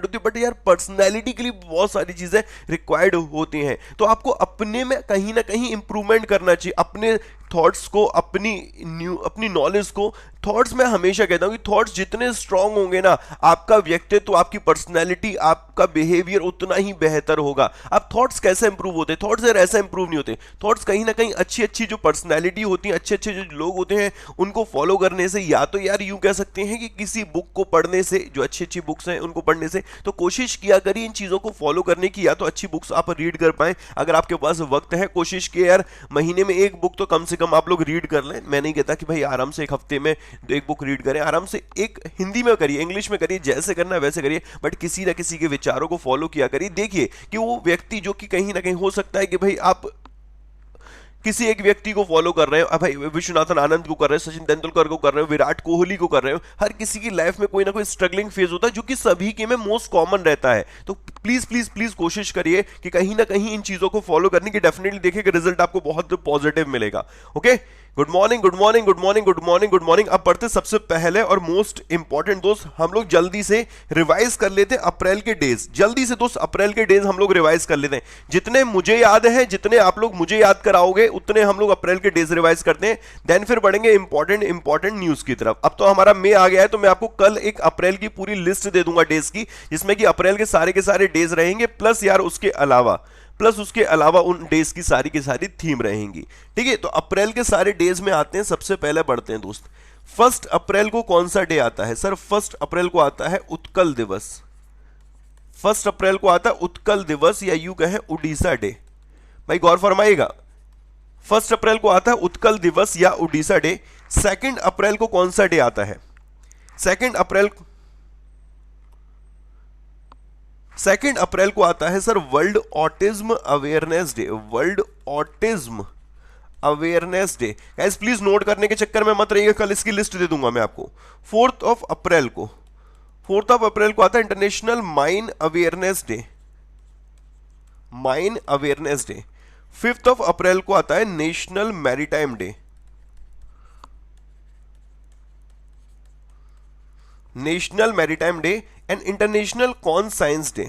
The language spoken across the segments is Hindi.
होती है, बट यार पर्सनैलिटी के लिए बहुत सारी चीजें रिक्वायर्ड होती हैं। तो आपको अपने में कहीं ना कहीं इंप्रूवमेंट करना चाहिए, अपने थॉट्स को, अपनी नॉलेज को। थॉट्स मैं हमेशा कहता हूँ कि थॉट्स जितने स्ट्रांग होंगे ना, आपका व्यक्तित्व, आपकी पर्सनैलिटी, आपका बिहेवियर उतना ही बेहतर होगा। अब थॉट्स कैसे इंप्रूव होते हैं? थॉट्स यार ऐसा इंप्रूव नहीं होते। थॉट्स कहीं ना कहीं अच्छी अच्छी जो पर्सनैलिटी होती है, अच्छे अच्छे जो लोग होते हैं, उनको फॉलो करने से, या तो यार यूं कह सकते हैं कि किसी बुक को पढ़ने से, जो अच्छी अच्छी बुक्स हैं उनको पढ़ने से। तो कोशिश किया करिए इन चीज़ों को फॉलो करने की, या तो अच्छी बुक्स आप रीड कर पाएं। अगर आपके पास वक्त है, कोशिश किए यार महीने में एक बुक तो कम से कम आप लोग रीड कर लें। मैं नहीं कहता कि भाई आराम से एक हफ्ते में एक बुक रीड करें, आराम से एक हिंदी में करिए, इंग्लिश में करिए, जैसे करना है वैसे करिए, बट किसी ना किसी के विचारों को फॉलो किया करिए। देखिए कि वो व्यक्ति जो कि कहीं ना कहीं हो सकता है कि भाई आप किसी एक व्यक्ति को फॉलो कर रहे हो, भाई विश्वनाथन आनंद को कर रहे हो, सचिन तेंदुलकर को कर रहे हो, विराट कोहली को कर रहे हो। हर किसी की लाइफ में कोई ना कोई स्ट्रगलिंग फेज होता है जो कि सभी के में मोस्ट कॉमन रहता है। तो प्लीज प्लीज प्लीज कोशिश करिए कि कहीं ना कहीं इन चीजों को फॉलो करने की, डेफिनेटली देखिए कि रिजल्ट आपको बहुत पॉजिटिव मिलेगा। Okay, good morning good morning good morning good morning good morning. अब पढ़ते सबसे पहले और मोस्ट इंपॉर्टेंट दोस्त, हम लोग जल्दी से रिवाइज कर लेते हैं अप्रैल के डेज। जल्दी से दोस्त अप्रैल के डेज हम लोग रिवाइज कर लेते हैं। जितने मुझे याद है, जितने आप लोग मुझे याद कराओगे, उतने हम लोग अप्रैल के डेज रिवाइज करते हैं। देन फिर बढ़ेंगे इंपॉर्टेंट न्यूज की तरफ। अब तो हमारा मई आ गया है, तो मैं आपको कल एक अप्रैल की पूरी लिस्ट दे दूंगा डेज की, जिसमें कि अप्रैल के सारे डेज रहेंगे, प्लस यार उसके अलावा उन डेज की सारी थीम रहेंगी। ठीक है, तो अप्रैल के सारे डेज में आते हैं। सबसे पहले बढ़ते हैं दोस्त, 1 अप्रैल को कौन सा डे आता है? सर 1 अप्रैल को आता है उत्कल दिवस। 1 अप्रैल को आता है उत्कल दिवस, या यूं कहें उड़ीसा डे। भाई गौर फरमाइएगा, 1 अप्रैल को आता है उत्कल दिवस या उड़ीसा डे। 2 अप्रैल को कौन सा डे आता है? 2 अप्रैल को आता है sir world autism awareness day. World autism awareness day. Guys please note करने के चक्कर में मत रहिएगा, कल इसकी लिस्ट दे दूंगा मैं आपको। 4 अप्रैल को आता है international mine awareness day. Mine awareness day. 5 अप्रैल को आता है national maritime day. National maritime day and international corn science day.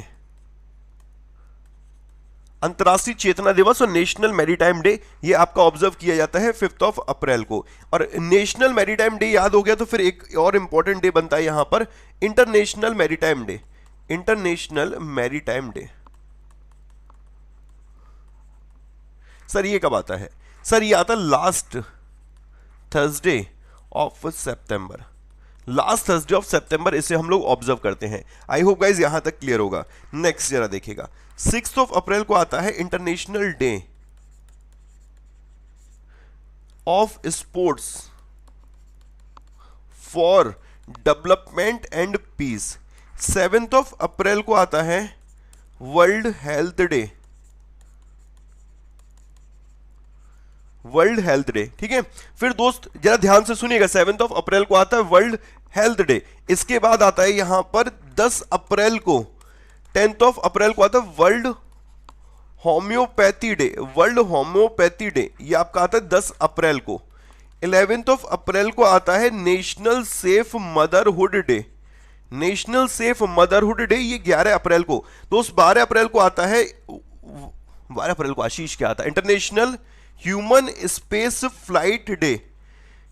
अंतर्राष्ट्रीय चेतना दिवस और नेशनल मैरीटाइम डे, ये आपका ऑब्जर्व किया जाता है 5 अप्रैल को। और नेशनल मैरीटाइम डे याद हो गया, तो फिर एक और इंपॉर्टेंट डे बनता है यहां पर, इंटरनेशनल मैरीटाइम डे। इंटरनेशनल मैरीटाइम डे सर ये कब आता है? सर ये आता है लास्ट थर्सडे ऑफ सितंबर। लास्ट थर्सडे ऑफ सितंबर इसे हम लोग ऑब्जर्व करते हैं। आई होप गाइज यहां तक क्लियर होगा। नेक्स्ट जरा देखिएगा, 6 अप्रैल को आता है international day of sports for development and peace. 7 अप्रैल को आता है world health day. World health day, ठीक है। फिर दोस्त जरा ध्यान से सुनिएगा, 7 अप्रैल को आता है वर्ल्ड हेल्थ डे। इसके बाद आता है यहां पर 10 अप्रैल को, 10 अप्रैल को आता है world homeopathy day. World homeopathy day ये आपका आता है 10 अप्रैल को। 11 अप्रैल को आता है national safe motherhood day. National safe motherhood day ये 11 अप्रैल को। दोस्त 12 अप्रैल को आता है, 12 अप्रैल को आशीष क्या आता है? International human space flight day.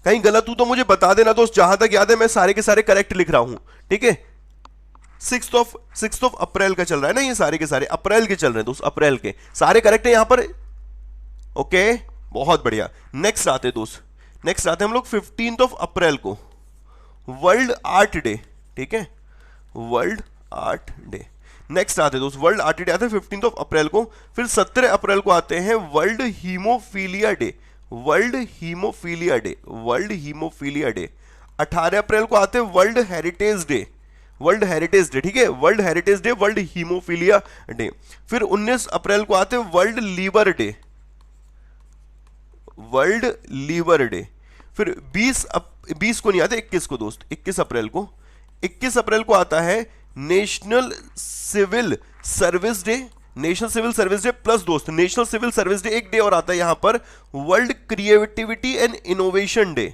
कहीं गलत हूं तो मुझे बता देना दोस्त, जहां तक याद है मैं सारे के सारे करेक्ट लिख रहा हूं, ठीक है। 6 अप्रैल का चल रहा है ना, ये सारे के सारे अप्रैल के चल रहे हैं दोस्त, अप्रैल के सारे करेक्ट है यहां पर। ओके बहुत बढ़िया। नेक्स्ट आते दोस्त, नेक्स्ट आते हम लोग 15 अप्रैल को वर्ल्ड आर्ट डे, ठीक है, वर्ल्ड आर्ट डे। नेक्स्ट आते दोस्त वर्ल्ड आर्ट डे आता है 15 अप्रैल को। फिर 17 अप्रैल को आते हैं world haemophilia day. World haemophilia day, world haemophilia day. 18 अप्रैल को आते हैं world heritage day. World heritage day, ठीक है, world heritage day, world haemophilia day. फिर 19 अप्रैल को आते हैं world liver day. World liver day. फिर 20 को नहीं आते, 21 को दोस्त, 21 अप्रैल को, 21 अप्रैल को आता है national civil service day. National civil service day plus दोस्त नेशनल सिविल सर्विस डे एक डे और आता है यहां पर world creativity and innovation day.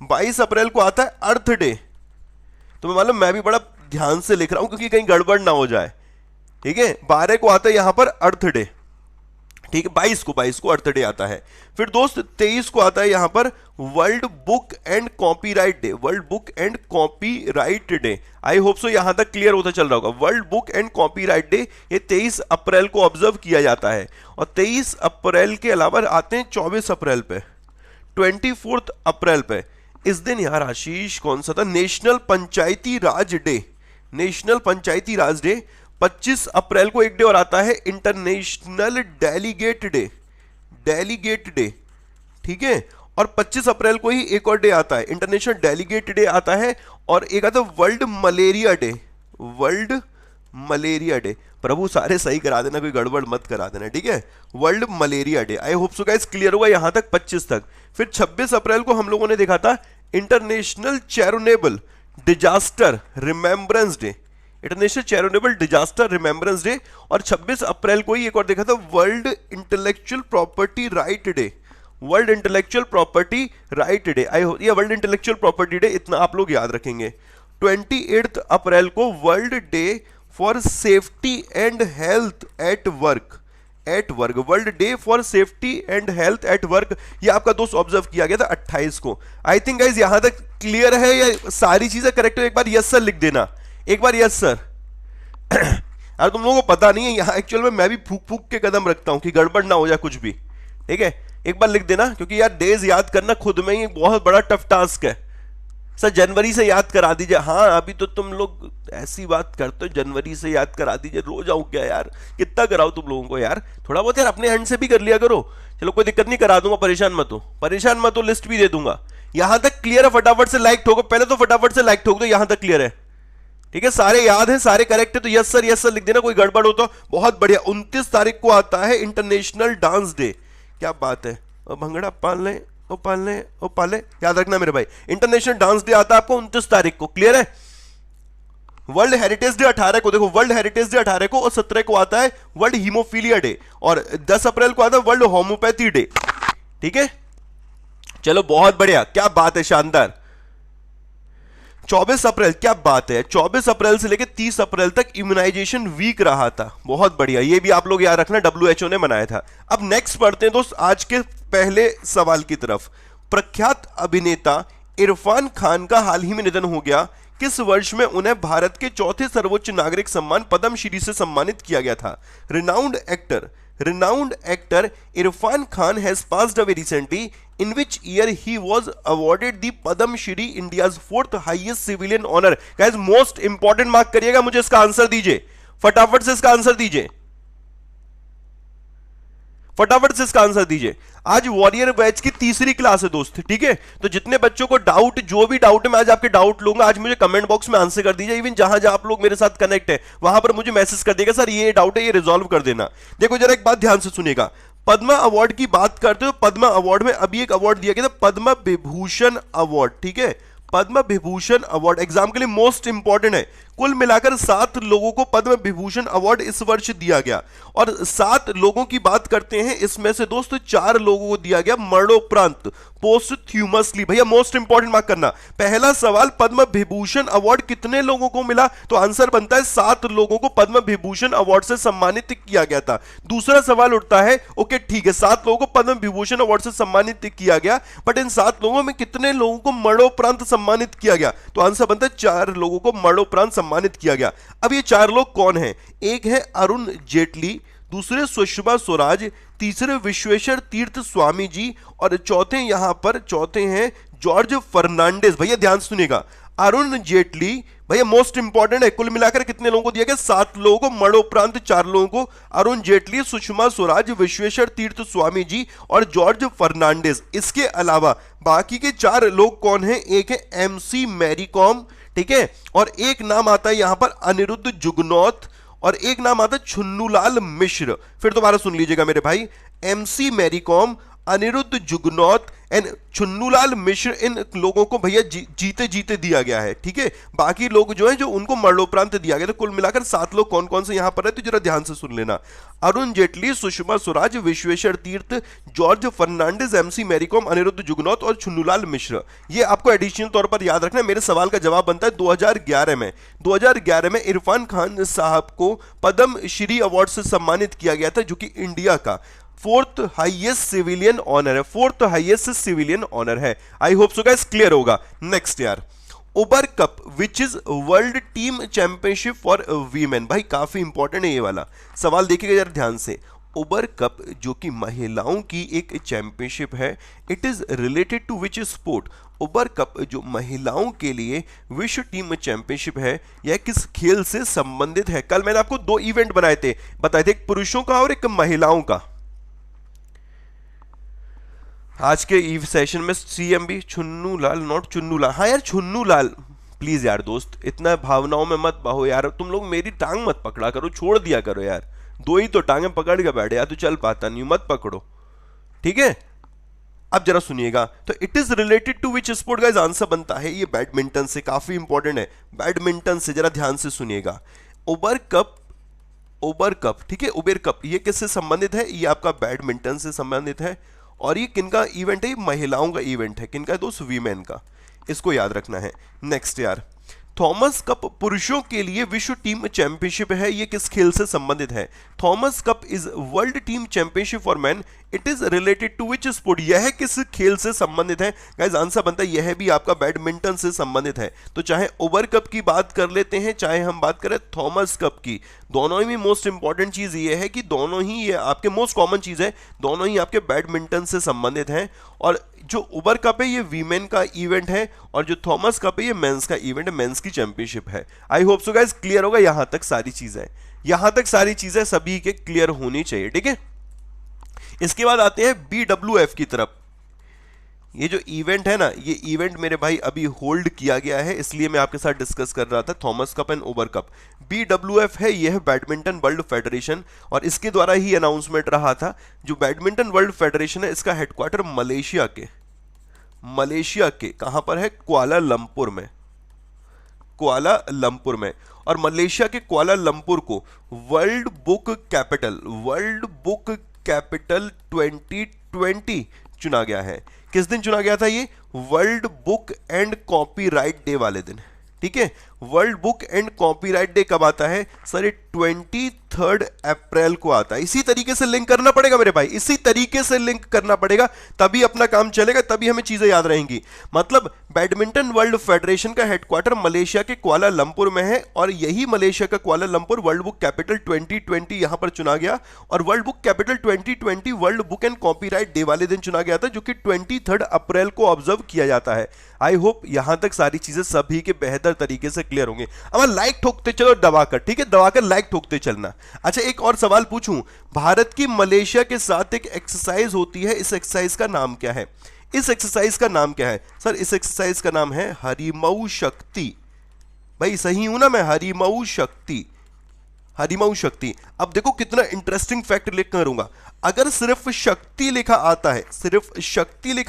22 अप्रैल को आता है अर्थ डे। तो मैं मालूम मैं भी बड़ा ध्यान से लिख रहा हूं क्योंकि कहीं गड़बड़ ना हो जाए, ठीक है। 12 को आता है यहां पर अर्थ डे, ठीक है। 22 को अर्थ डे आता है। फिर दोस्त 23 को आता है यहां पर world book and copyright day, world book and copyright day. I hope सो यहां तक क्लियर होता चल रहा होगा। World book and copyright day ये 23 अप्रैल को ऑब्जर्व किया जाता है। और 23 अप्रैल के अलावा आते हैं 24 अप्रैल पे, 24 अप्रैल पे। इस दिन यार आशीष कौन सा था, नेशनल पंचायती राज डे, नेशनल पंचायती राज डे। 25 अप्रैल को एक डे और आता है international delegate day, delegate day, ठीक है। और 25 अप्रैल को ही एक और डे आता है, इंटरनेशनल डेलीगेट डे आता है। और एक आता है world malaria day, world malaria day. प्रभु सारे सही करा देना, कोई गड़बड़ मत करा देना, ठीक है। World malaria day. आई होप सो गाइस क्लियर होगा यहां तक 25 तक। फिर 26 अप्रैल को हम लोगों ने देखा था international charitable disaster remembrance day, international charitable disaster remembrance day. और 26 अप्रैल को ही एक और देखा था world intellectual property right day, world intellectual property right day. ये वर्ल्ड इंटेलेक्चुअल प्रॉपर्टी डे, इतना आप लोग याद रखेंगे। 28 अप्रैल को world day for safety and health at work, at work, world day for safety and health at work. ये आपका दोस्त ऑब्जर्व किया गया था 28 को। आई थिंक गाइस यहां तक क्लियर है या सारी चीजें करेक्ट है? एक बार यस सर लिख देना, एक बार यस सर। यार तुम लोगों को पता नहीं है, यहाँ एक्चुअल में मैं भी फूक फूक के कदम रखता हूं कि गड़बड़ ना हो जाए कुछ भी, ठीक है। एक बार लिख देना, क्योंकि यार डेज याद करना खुद में ही बहुत बड़ा टफ टास्क है। सर जनवरी से याद करा दीजिए। हाँ अभी तो तुम लोग ऐसी बात करते हो, जनवरी से याद करा दीजिए। रोज आऊं क्या यार, कितना कराओ तुम लोगों को यार, थोड़ा बहुत यार अपने हैंड से भी कर लिया करो। चलो कोई दिक्कत नहीं, करा दूंगा, परेशान मत हो, परेशान मत हो, लिस्ट भी दे दूंगा। यहां तक क्लियर है? फटाफट से लाइक ठोको, पहले तो फटाफट से लाइक ठोक दो। यहां तक क्लियर है? ठीक है, सारे याद है, सारे करेक्ट है, तो यस सर लिख देना। कोई गड़बड़ हो तो बहुत बढ़िया। 29 तारीख को आता है इंटरनेशनल डांस डे। क्या बात है, भंगड़ा पालने ओ पालने ओ पाले, याद रखना मेरे भाई। इंटरनेशनल डांस डे आता है आपको 29 तारीख को, क्लियर है। वर्ल्ड हेरिटेज डे 18 को, देखो वर्ल्ड हेरिटेज डे 18 को, और 17 को आता है वर्ल्ड हीमोफीलिया डे, और 10 अप्रैल को आता है वर्ल्ड होम्योपैथी डे, ठीक है। चलो बहुत बढ़िया, क्या बात है, शानदार। 24 अप्रैल, क्या बात है, 24 अप्रैल से लेकर 30 अप्रैल तक इम्यूनाइजेशन वीक रहा था। बहुत बढ़िया, ये भी आप लोग याद रखना, WHO ने मनाया था। अब नेक्स्ट पढ़ते हैं दोस्त आज के पहले सवाल की तरफ। प्रख्यात अभिनेता इरफान खान का हाल ही में निधन हो गया। किस वर्ष में उन्हें भारत के चौथे सर्वोच्च नागरिक सम्मान पद्मश्री से सम्मानित किया गया था? Renowned actor Irfan Khan has passed away recently. In which year he was awarded the Padma Shri, India's 4th highest civilian honor? Guys, most important mark करिएगा, मुझे इसका आंसर दीजिए, फटाफट से इसका आंसर दीजिए, फटाफट से इसका आंसर दीजिए। आज वॉरियर बैच की तीसरी क्लास है दोस्त, ठीक है। तो जितने बच्चों को डाउट, जो भी डाउट है, मैं आज आपके डाउट लूंगा। आज मुझे कमेंट बॉक्स में आंसर कर दीजिए। इवन जहां जहां आप लोग मेरे साथ कनेक्ट है वहां पर मुझे मैसेज कर देगा, सर ये डाउट है, ये रिजॉल्व कर देना। देखो जरा एक बात ध्यान से सुनिएगा, पद्मा अवार्ड की बात करते हो। पद्मा अवार्ड में अभी एक अवार्ड दिया गया था, पद्म विभूषण अवार्ड, ठीक है। पद्म विभूषण अवार्ड एग्जाम के लिए मोस्ट इंपॉर्टेंट है। कुल मिलाकर 7 लोगों को पद्म विभूषण अवार्ड इस वर्ष दिया गया, और 7 लोगों की बात करते हैं, इसमें से दोस्तों 4 लोगों को दिया गया मरणोपरांत, पोस्टह्यूमसली। भैया मोस्ट इंपॉर्टेंट मार्क करना। पहला सवाल, पद्म विभूषण अवार्ड कितने लोगों को मिला? तो आंसर बनता है 7 लोगों को पद्म विभूषण अवार्ड से सम्मानित किया गया था। दूसरा सवाल उठता है, ओके ठीक है, 7 लोगों को पद्म विभूषण अवार्ड से सम्मानित किया गया, बट इन 7 लोगों में कितने लोगों को मरणोपरांत सम्मानित किया गया? तो आंसर बनता है 4 लोगों को मरणोपरांत सम्मानित किया गया। अब ये 4 लोग कौन हैं? एक है अरुण जेटली, दूसरे सुषमा स्वराज, तीसरे विश्वेश्वर तीर्थ स्वामी जी, और चौथे हैं जॉर्ज फर्नांडिस। भैया ध्यान सुनिएगा, अरुण जेटली, भैया मोस्ट इंपॉर्टेंट है। कुल मिलाकर कितने लोगों को दिया गया? 7 लोगों को, मरणोपरांत 4 लोगों को, अरुण जेटली, सुषमा स्वराज, विश्वेश्वर तीर्थ स्वामी जी और जॉर्ज फर्नांडिस। इसके अलावा बाकी के 4 लोग कौन हैं? एक है MC मैरी कॉम, ठीक है, और एक नाम आता है यहां पर अनिरुद्ध जुगनौथ, और एक नाम आता है छुन्नूलाल मिश्र। फिर दोबारा सुन लीजिएगा मेरे भाई, MC मैरी कॉम, अनिरुद्ध जुगनौथ एंड चुन्नूलाल मिश्र, इन लोगों को भैया जीते जीते दिया गया है, ठीक है। बाकी लोग जो हैं जो उनको मरणोपरांत दिया गया। तो कुल मिलाकर 7 लोग कौन कौन से यहां पर है, तो जरा ध्यान से सुन लेना। अरुण जेटली, सुषमा स्वराज, विश्वेश्वर तीर्थ, जॉर्ज फर्नांडिस, एमसी मैरीकॉम, अनिरुद्ध जुगनौथ और चुन्नूलाल मिश्र। ये आपको एडिशनल तौर पर याद रखना है। मेरे सवाल का जवाब बनता है 2011 में इरफान खान साहब को पद्म श्री अवार्ड से सम्मानित किया गया था, जो कि इंडिया का फोर्थ हाईएस्ट सिविलियन ऑनर है, फोर्थ हाईएस्ट सिविलियन ऑनर है। I hope so guys clear होगा। नेक्स्ट यार, Uber Cup which is world team championship for women. भाई काफी इंपॉर्टेंट है ये वाला सवाल, देखिएगा जरा ध्यान से। उबर कप जो कि महिलाओं की एक चैंपियनशिप है, it is related to which sport. Uber cup जो महिलाओं के लिए विश्व टीम चैंपियनशिप है, यह किस खेल से संबंधित है। कल मैंने आपको 2 इवेंट बताए थे, एक पुरुषों का और एक महिलाओं का। आज के ईव सेशन में सीएमबी छुन्नूलाल, नॉट चुन्नूलाल। हाँ यार छुन्नूलाल, प्लीज यार दोस्त इतना भावनाओं में मत बहो यार, तुम लोग मेरी टांग मत पकड़ा करो, छोड़ दिया करो यार। 2 ही तो टांगें पकड़ के बैठे यार, तू चल पाता नहीं, मत पकड़ो, ठीक है। अब जरा सुनिएगा, तो it is related to which sport guys, answer बनता है ये बैडमिंटन से, काफी इंपॉर्टेंट है बैडमिंटन से। जरा ध्यान से सुनिएगा, उबर कप, ठीक है, उबेर कप ये किससे संबंधित है, ये आपका बैडमिंटन से संबंधित है। और ये किनका इवेंट है, ये महिलाओं का इवेंट है। किनका दोस्त, वीमेन का, इसको याद रखना है। नेक्स्ट यार, थॉमस कप पुरुषों के लिए विश्व टीम चैंपियनशिप है, ये किस खेल से संबंधित है। Thomas cup is world team championship for man, it is related to which sport. यह किस खेल से संबंधित है गाइस, आंसर बनता है यह भी आपका बैडमिंटन से संबंधित है। तो चाहे उबर कप की बात कर लेते हैं, चाहे हम बात करें थॉमस कप की, दोनों ही मोस्ट इंपॉर्टेंट चीज ये है कि दोनों ही, ये आपके मोस्ट कॉमन चीज है, दोनों ही आपके बैडमिंटन से संबंधित हैं। और जो उबर कप है ये वीमेन का इवेंट है, और जो थॉमस कप है ये मेंस का इवेंट है, मेंस की चैंपियनशिप है। I hope so guys clear होगा, यहां तक सारी चीजें सभी के क्लियर होनी चाहिए, ठीक है। इसके बाद आते हैं BWF की तरफ। ये जो इवेंट है ना, ये इवेंट मेरे भाई अभी होल्ड किया गया है, इसलिए मैं आपके साथ डिस्कस कर रहा था Thomas cup and Uber cup. BWF है, यह है बैडमिंटन वर्ल्ड फेडरेशन, और इसके द्वारा ही अनाउंसमेंट रहा था। जो बैडमिंटन वर्ल्ड फेडरेशन है, इसका हेडक्वार्टर मलेशिया के कहां पर है, कुआलालंपुर में। और मलेशिया के कुआलालंपुर को वर्ल्ड बुक कैपिटल 2020 चुना गया है। किस दिन चुना गया था ये, world book and copyright day वाले दिन, ठीक है। World book and copyright day कब आता है सर, ये 23 अप्रैल को आता है। इसी तरीके से लिंक करना पड़ेगा मेरे भाई, इसी तरीके से लिंक करना पड़ेगा, तभी अपना काम चलेगा, तभी हमें चीजें याद रहेंगी। मतलब बैडमिंटन वर्ल्ड फेडरेशन का हेडक्वार्टर मलेशिया के कुआलालंपुर में है, और यही मलेशिया का कुआलालंपुर वर्ल्ड बुक कैपिटल 2020 यहां पर चुना गया। और world book capital 2020 world book and copyright day वाले दिन चुना गया था, जो कि 23 अप्रैल को ऑब्जर्व किया जाता है। आई होप यहां तक सारी चीजें सभी के बेहतर तरीके से क्लियर होंगे। अब लाइक ठोकते चलो दबाकर, ठीक है, दबाकर लाइक ठोकते चलना। अच्छा एक और सवाल पूछूं, भारत की मलेशिया के साथ एक एक्सरसाइज होती है, इस एक्सरसाइज का नाम क्या है, इस एक्सरसाइज का नाम क्या है सर, इस एक्सरसाइज का नाम है हरिमऊ शक्ति। भाई सही हूं ना मैं, हरिमऊ शक्ति। अब देखो कितना इंटरेस्टिंग फैक्ट लिख करूंगा, अगर सिर्फ शक्ति लिखा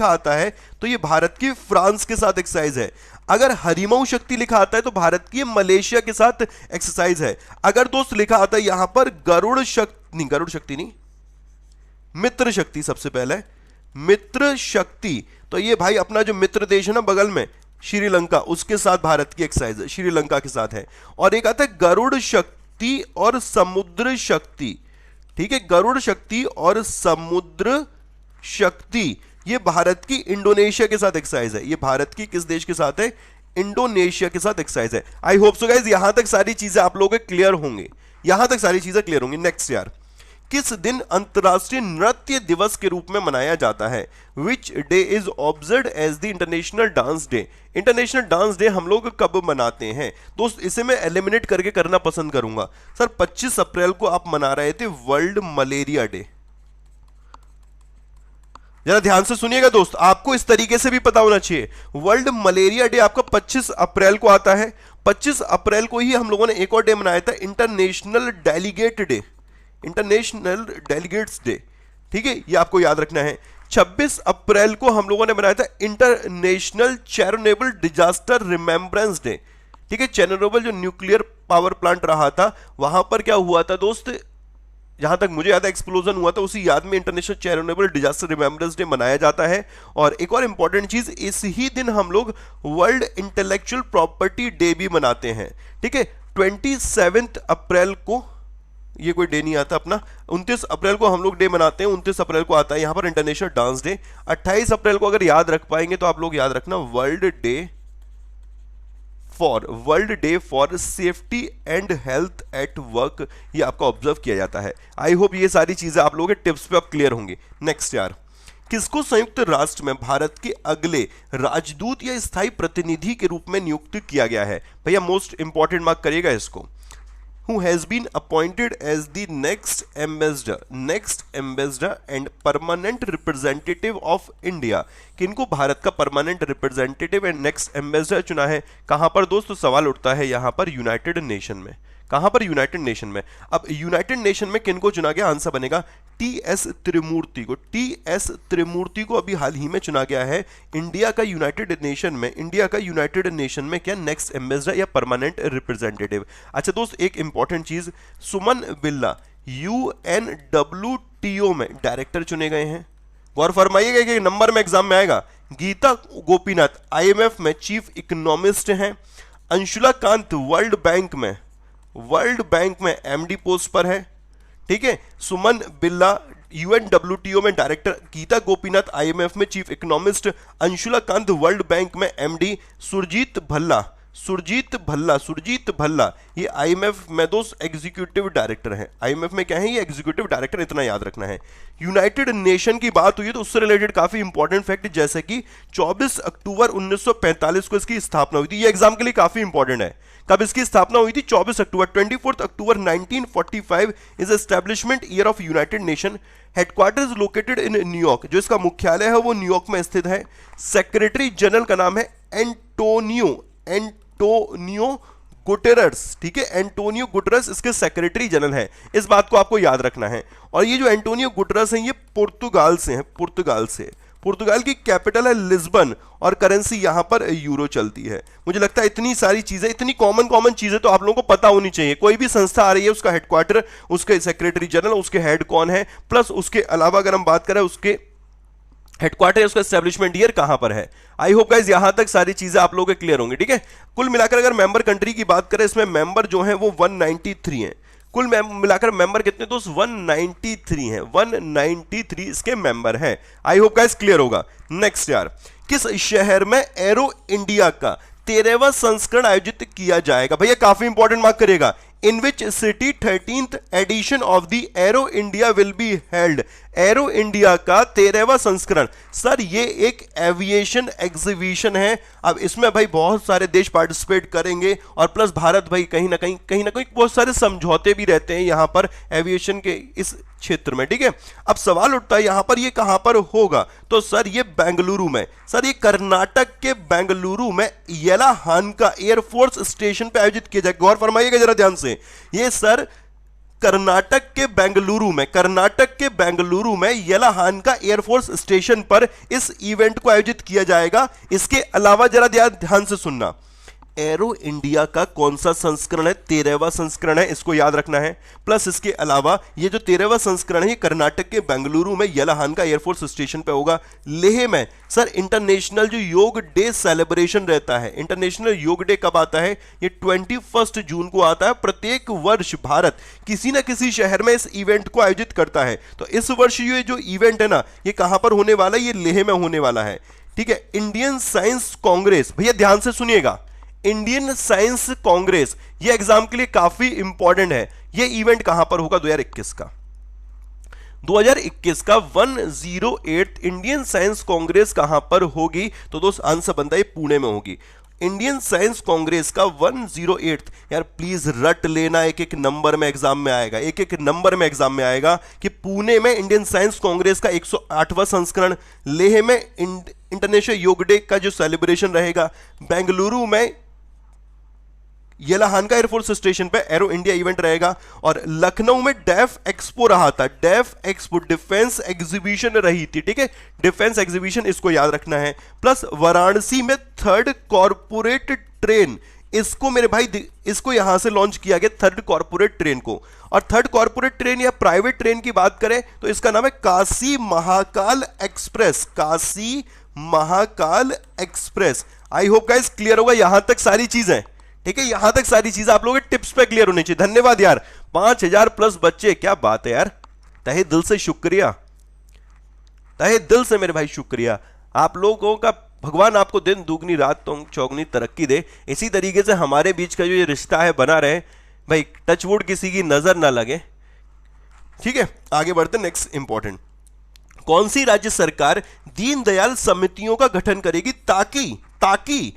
आता है तो ये भारत की फ्रांस के साथ एक्सरसाइज है। अगर हरिमऊ शक्ति लिखा आता है तो भारत की मलेशिया के साथ एक्सरसाइज है। अगर दोस्त लिखा आता है यहां पर गरुड़ शक्ति नहीं, मित्र शक्ति, सबसे पहले मित्र शक्ति, तो ये भाई अपना जो मित्र देश है ना बगल में श्रीलंका, उसके साथ भारत की एक्सरसाइज श्रीलंका के साथ है। और एक आता है गरुड़ शक्ति और समुद्र शक्ति, ठीक है, गरुड़ शक्ति और समुद्र शक्ति, ये भारत की इंडोनेशिया के साथ एक्सरसाइज है। ये भारत की किस देश के साथ है, इंडोनेशिया के साथ एक्सरसाइज है। आई होप सो गाइस यहां तक सारी चीजें आप लोगों के क्लियर होंगी, नेक्स्ट यार, किस दिन अंतरराष्ट्रीय नृत्य दिवस के रूप में मनाया जाता है, which day is observed as the international dance day. International dance day हम लोग कब मनाते हैं दोस्त, इसे मैं एलिमिनेट करके करना पसंद करूंगा। सर 25 अप्रैल को आप मना रहे थे वर्ल्ड मलेरिया डे। जरा ध्यान से सुनिएगा दोस्त, आपको इस तरीके से भी पता होना चाहिए, वर्ल्ड मलेरिया डे आपका 25 अप्रैल को आता है। 25 अप्रैल को ही हम लोगों ने एक और डे मनाया था, इंटरनेशनल डेलीगेट्स डे, ठीक है, ये आपको याद रखना है 26 अप्रैल को हम लोगों ने बनाया था international Chernobyl disaster remembrance day. ठीक है, चेरनोबिल जो न्यूक्लियर पावर प्लांट रहा था, वहां पर क्या हुआ था दोस्त, जहां तक मुझे याद है एक्सप्लोजन हुआ था, उसी याद में international Chernobyl disaster remembrance day मनाया जाता है। और एक और इंपॉर्टेंट चीज, इस ही दिन हम लोग वर्ल्ड इंटेलेक्चुअल प्रॉपर्टी डे भी मनाते हैं। ठीक है, 27 अप्रैल को, ये कोई डे नहीं आता अपना, 29 अप्रैल को हम लोग डे मनाते हैं, 29 अप्रैल को आता है यहां पर इंटरनेशनल डांस डे। 28 अप्रैल को अगर याद रख पाएंगे तो आप लोग याद रखना world day for safety and health at work, ये आपका ऑब्जर्व किया जाता है। आई होप ये सारी चीजें आप लोगों के टिप्स पे आप क्लियर होंगे। नेक्स्ट यार, किसको संयुक्त राष्ट्र में भारत के अगले राजदूत या स्थायी प्रतिनिधि के रूप में नियुक्त किया गया है? भैया मोस्ट इंपॉर्टेंट मार्क करिएगा इसको। Who has been appointed as the next ambassador and permanent representative of India? किनको भारत का permanent representative and next ambassador चुना है? कहां पर दोस्तों सवाल उठता है यहां पर, यूनाइटेड नेशन में। कहां पर? यूनाइटेड नेशन में। अब यूनाइटेड नेशन में किनको चुना गया? आंसर बनेगा टी.एस. त्रिमूर्ति को। टी.एस. त्रिमूर्ति को अभी हाल ही में चुना गया है इंडिया का यूनाइटेड नेशन में क्या नेक्स्ट एम्बेसडर या परमानेंट रिप्रेजेंटेटिव। अच्छा दोस्त, एक इंपॉर्टेंट चीज, सुमन बिल्ला UNWTO में डायरेक्टर चुने गए हैं। गौर फरमाइएगा कि नंबर में एग्जाम में आएगा। गीता गोपीनाथ IMF में चीफ इकोनॉमिस्ट हैं। अंशुला कांत वर्ल्ड बैंक में MD पोस्ट पर है। ठीक है, सुमन बिल्ला UNWTO में डायरेक्टर, गीता गोपीनाथ IMF में chief economist, Anshula Kant world bank में MD, सुरजीत भल्ला ये IMF में दोस्त एग्जीक्यूटिव डायरेक्टर हैं। IMF में क्या है? ये एग्जीक्यूटिव डायरेक्टर, इतना याद रखना है। यूनाइटेड नेशन की बात हुई तो उससे रिलेटेड काफी इंपॉर्टेंट फैक्ट, जैसे कि 24 अक्टूबर 1945 को इसकी स्थापना हुई थी। ये एग्जाम के लिए काफी इंपॉर्टेंट है। कब इसकी स्थापना हुई थी? 24 अक्टूबर। 24 अक्टूबर 1945 is establishment year of United nation. Headquarters located in New York, जो इसका मुख्यालय है वो न्यूयॉर्क में स्थित है। सेक्रेटरी जनरल का नाम है एंटोनियो गुटेरस। ठीक है, एंटोनियो गुटेरस इसके सेक्रेटरी जनरल हैं। इस बात को आपको याद रखना है। और ये जो एंटोनियो गुटेरस हैं, ये पुर्तगाल से हैं। पुर्तगाल की कैपिटल है लिस्बन और करेंसी यहां पर यूरो चलती है। मुझे लगता है इतनी सारी चीजें, इतनी कॉमन चीजें तो आप लोगों को पता होनी चाहिए। कोई भी संस्था आ रही है, उसका हेडक्वार्टर, उसके सेक्रेटरी जनरल, उसके हेड कौन है, प्लस उसके अलावा अगर हम बात करें उसके हेडक्वार्टर, उसका एस्टैब्लिशमेंट ईयर कहां पर है। आई होप गाइस यहां तक सारी चीजें आप लोगों के क्लियर होंगी। ठीक है, कुल मिलाकर अगर मेंबर कंट्री की बात करें, इसमें मेंबर जो है वो 193 हैं। कुल मिलाकर मेंबर कितने दोस्त? 193 हैं। 193 इसके मेंबर हैं। आई होप गाइस क्लियर होगा। नेक्स्ट यार, किस शहर में एरो इंडिया का 13वां संस्करण आयोजित किया जाएगा? भैया काफी इंपॉर्टेंट मार्क करेगा। In which city 13th edition of the Aero India will be held? Aero India का 13वां संस्करण, सर ये एक एविएशन एग्जीबिशन है। अब इसमें भाई बहुत सारे देश पार्टिसिपेट करेंगे और प्लस भारत भाई कहीं ना कहीं बहुत सारे समझौते भी रहते हैं यहां पर एविएशन के इस क्षेत्र में। ठीक है, अब सवाल उठता है यहां पर ये कहां पर होगा? तो सर ये बेंगलुरु में, सर ये कर्नाटक के बेंगलुरु में येलाहानका एयरफोर्स स्टेशन पे आयोजित किया जाएगा। गौर फरमाइएगा जरा ध्यान से, ये सर कर्नाटक के बेंगलुरु में येलाहानका एयरफोर्स स्टेशन पर इस इवेंट को आयोजित किया जाएगा। इसके अलावा जरा ध्यान से सुनना, एरो इंडिया का कौन सा संस्करण है? 13वां संस्करण है, इसको याद रखना है। प्लस इसके अलावा ये जो 13वां संस्करण है, ये कर्नाटक के बेंगलुरु में येलाहानका एयरफोर्स स्टेशन पे होगा। लेह में सर इंटरनेशनल जो योग डे सेलिब्रेशन रहता है, इंटरनेशनल योग डे कब आता है? ये 21 जून को आता है। प्रत्येक वर्ष भारत किसी ना किसी शहर में इस इवेंट को आयोजित करता है। तो इस वर्ष ये जो इवेंट है ना, ये कहां पर होने वाला है? ये लेह में होने वाला है। ठीक है, इंडियन साइंस कांग्रेस, भैया ध्यान से सुनिएगा, इंडियन साइंस कांग्रेस ये एग्जाम के लिए काफी इंपॉर्टेंट है। ये इवेंट कहां पर होगा? 2021 का 108 इंडियन साइंस कांग्रेस कहां पर होगी? तो दोस्त आंसर बनता है पुणे में होगी। इंडियन साइंस कांग्रेस का 108, यार प्लीज रट लेना, एक नंबर में एग्जाम में आएगा, एक नंबर में एग्जाम में आएगा कि पुणे में इंडियन साइंस कांग्रेस का 108वां संस्करण, लेह में इंटरनेशनल योग डे का जो सेलिब्रेशन रहेगा, बेंगलुरु में येलाहानका एयरफोर्स स्टेशन पे एरो इंडिया इवेंट रहेगा, और लखनऊ में डेफ एक्सपो रहा था, डेफ एक्सपो डिफेंस एग्जीबिशन रही थी, ठीक है, डिफेंस एग्जीबिशन, इसको याद रखना है। प्लस वाराणसी में थर्ड कॉर्पोरेट ट्रेन, इसको मेरे भाई इसको यहां से लॉन्च किया गया, थर्ड कॉर्पोरेट ट्रेन को। और थर्ड कॉर्पोरेट ट्रेन या प्राइवेट ट्रेन की बात करें तो इसका नाम है Kashi Mahakal express, Kashi Mahakal express. I hope guys clear होगा यहां तक सारी चीजें, ठीक है, यहां तक सारी चीजें आप लोगों के टिप्स पे क्लियर होनी चाहिए। धन्यवाद यार, 5000 प्लस बच्चे, क्या बात है यार, तहे दिल से शुक्रिया, तहे दिल से मेरे भाई शुक्रिया। आप लोगों का भगवान आपको दिन दुगनी रात चौगनी तरक्की दे। इसी तरीके से हमारे बीच का जो ये रिश्ता है बना रहे भाई, टचवुड किसी की नजर ना लगे, ठीक है। आगे बढ़ते, नेक्स्ट इंपॉर्टेंट, कौन सी राज्य सरकार दीनदयाल समितियों का गठन करेगी ताकि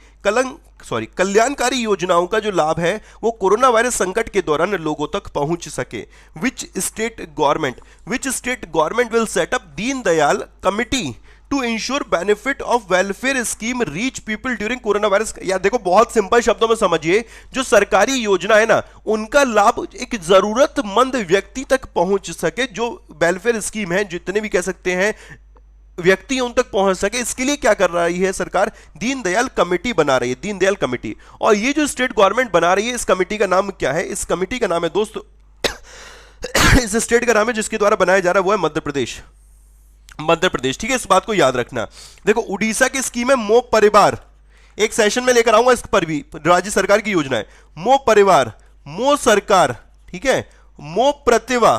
कल्याणकारी योजनाओं का जो लाभ है वो कोरोना वायरस संकट के दौरान लोगों तक पहुंच सके। Which state government will set up Deendayal committee to ensure benefit of welfare scheme reach people during corona virus. यार देखो, बहुत सिंपल शब्दों में समझिए, जो सरकारी योजना है ना, उनका लाभ एक जरूरतमंद व्यक्ति तक पहुंच सके, जो वेलफेयर स्कीम है, जितने भी कह सकते हैं व्यक्ति उन तक पहुंच सके, इसके लिए क्या कर रही है सरकार, दीनदयाल कमेटी बना रही है, दीनदयाल कमेटी। और ये जो स्टेट गवर्नमेंट बना रही है, इस कमेटी का नाम क्या है, इस कमेटी का नाम है दोस्तों इस स्टेट का नाम है जिसके द्वारा बनाया जा रहा है वो है मध्य प्रदेश, ठीक है, इस बात को याद रखना। देखो, उड़ीसा की स्कीम है मो परिवार, एक सेशन में लेकर आऊंगा, इस पर भी राज्य सरकार की योजना है, मो परिवार, मो सरकार, ठीक है, मो प्रतिभा,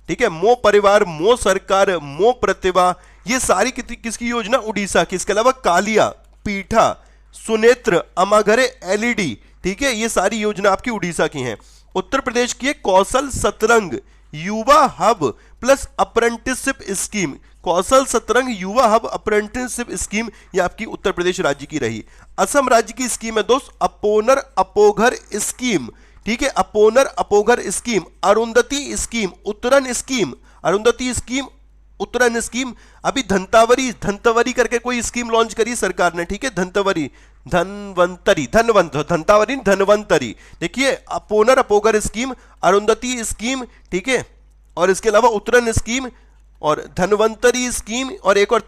ठीक है, मो परिवार, मो सरकार, मो प्रतिभा, ये सारी किसकी योजना, उड़ीसा की। इसके अलावा कालिया, पीठा, सुनेत्र, अमाघरे, एलईडी, ठीक है, ये सारी योजना आपकी उड़ीसा की हैं। उत्तर प्रदेश की है कौशल सतरंग युवा hub plus apprenticeship scheme, Kaushal Satrang युवा हब अप्रेंटिसशिप स्कीम, ये आपकी उत्तर प्रदेश राज्य की रही। असम राज्य की स्कीम है दोस्त अपोनर अपोघर स्कीम, ठीक है, Aponar Aponghar scheme, Arundhati scheme, Uttaran scheme, Arundhati scheme, Uttaran scheme. अभी धंतावरी करके कोई स्कीम लॉन्च करी सरकार ने, ठीक है, धनवंतरी, देखिए, opponent Aponghar scheme, Arundhati scheme, ठीक है, और इसके अलावा उत्तरन स्कीम और धनवंतरी स्कीम, और एक और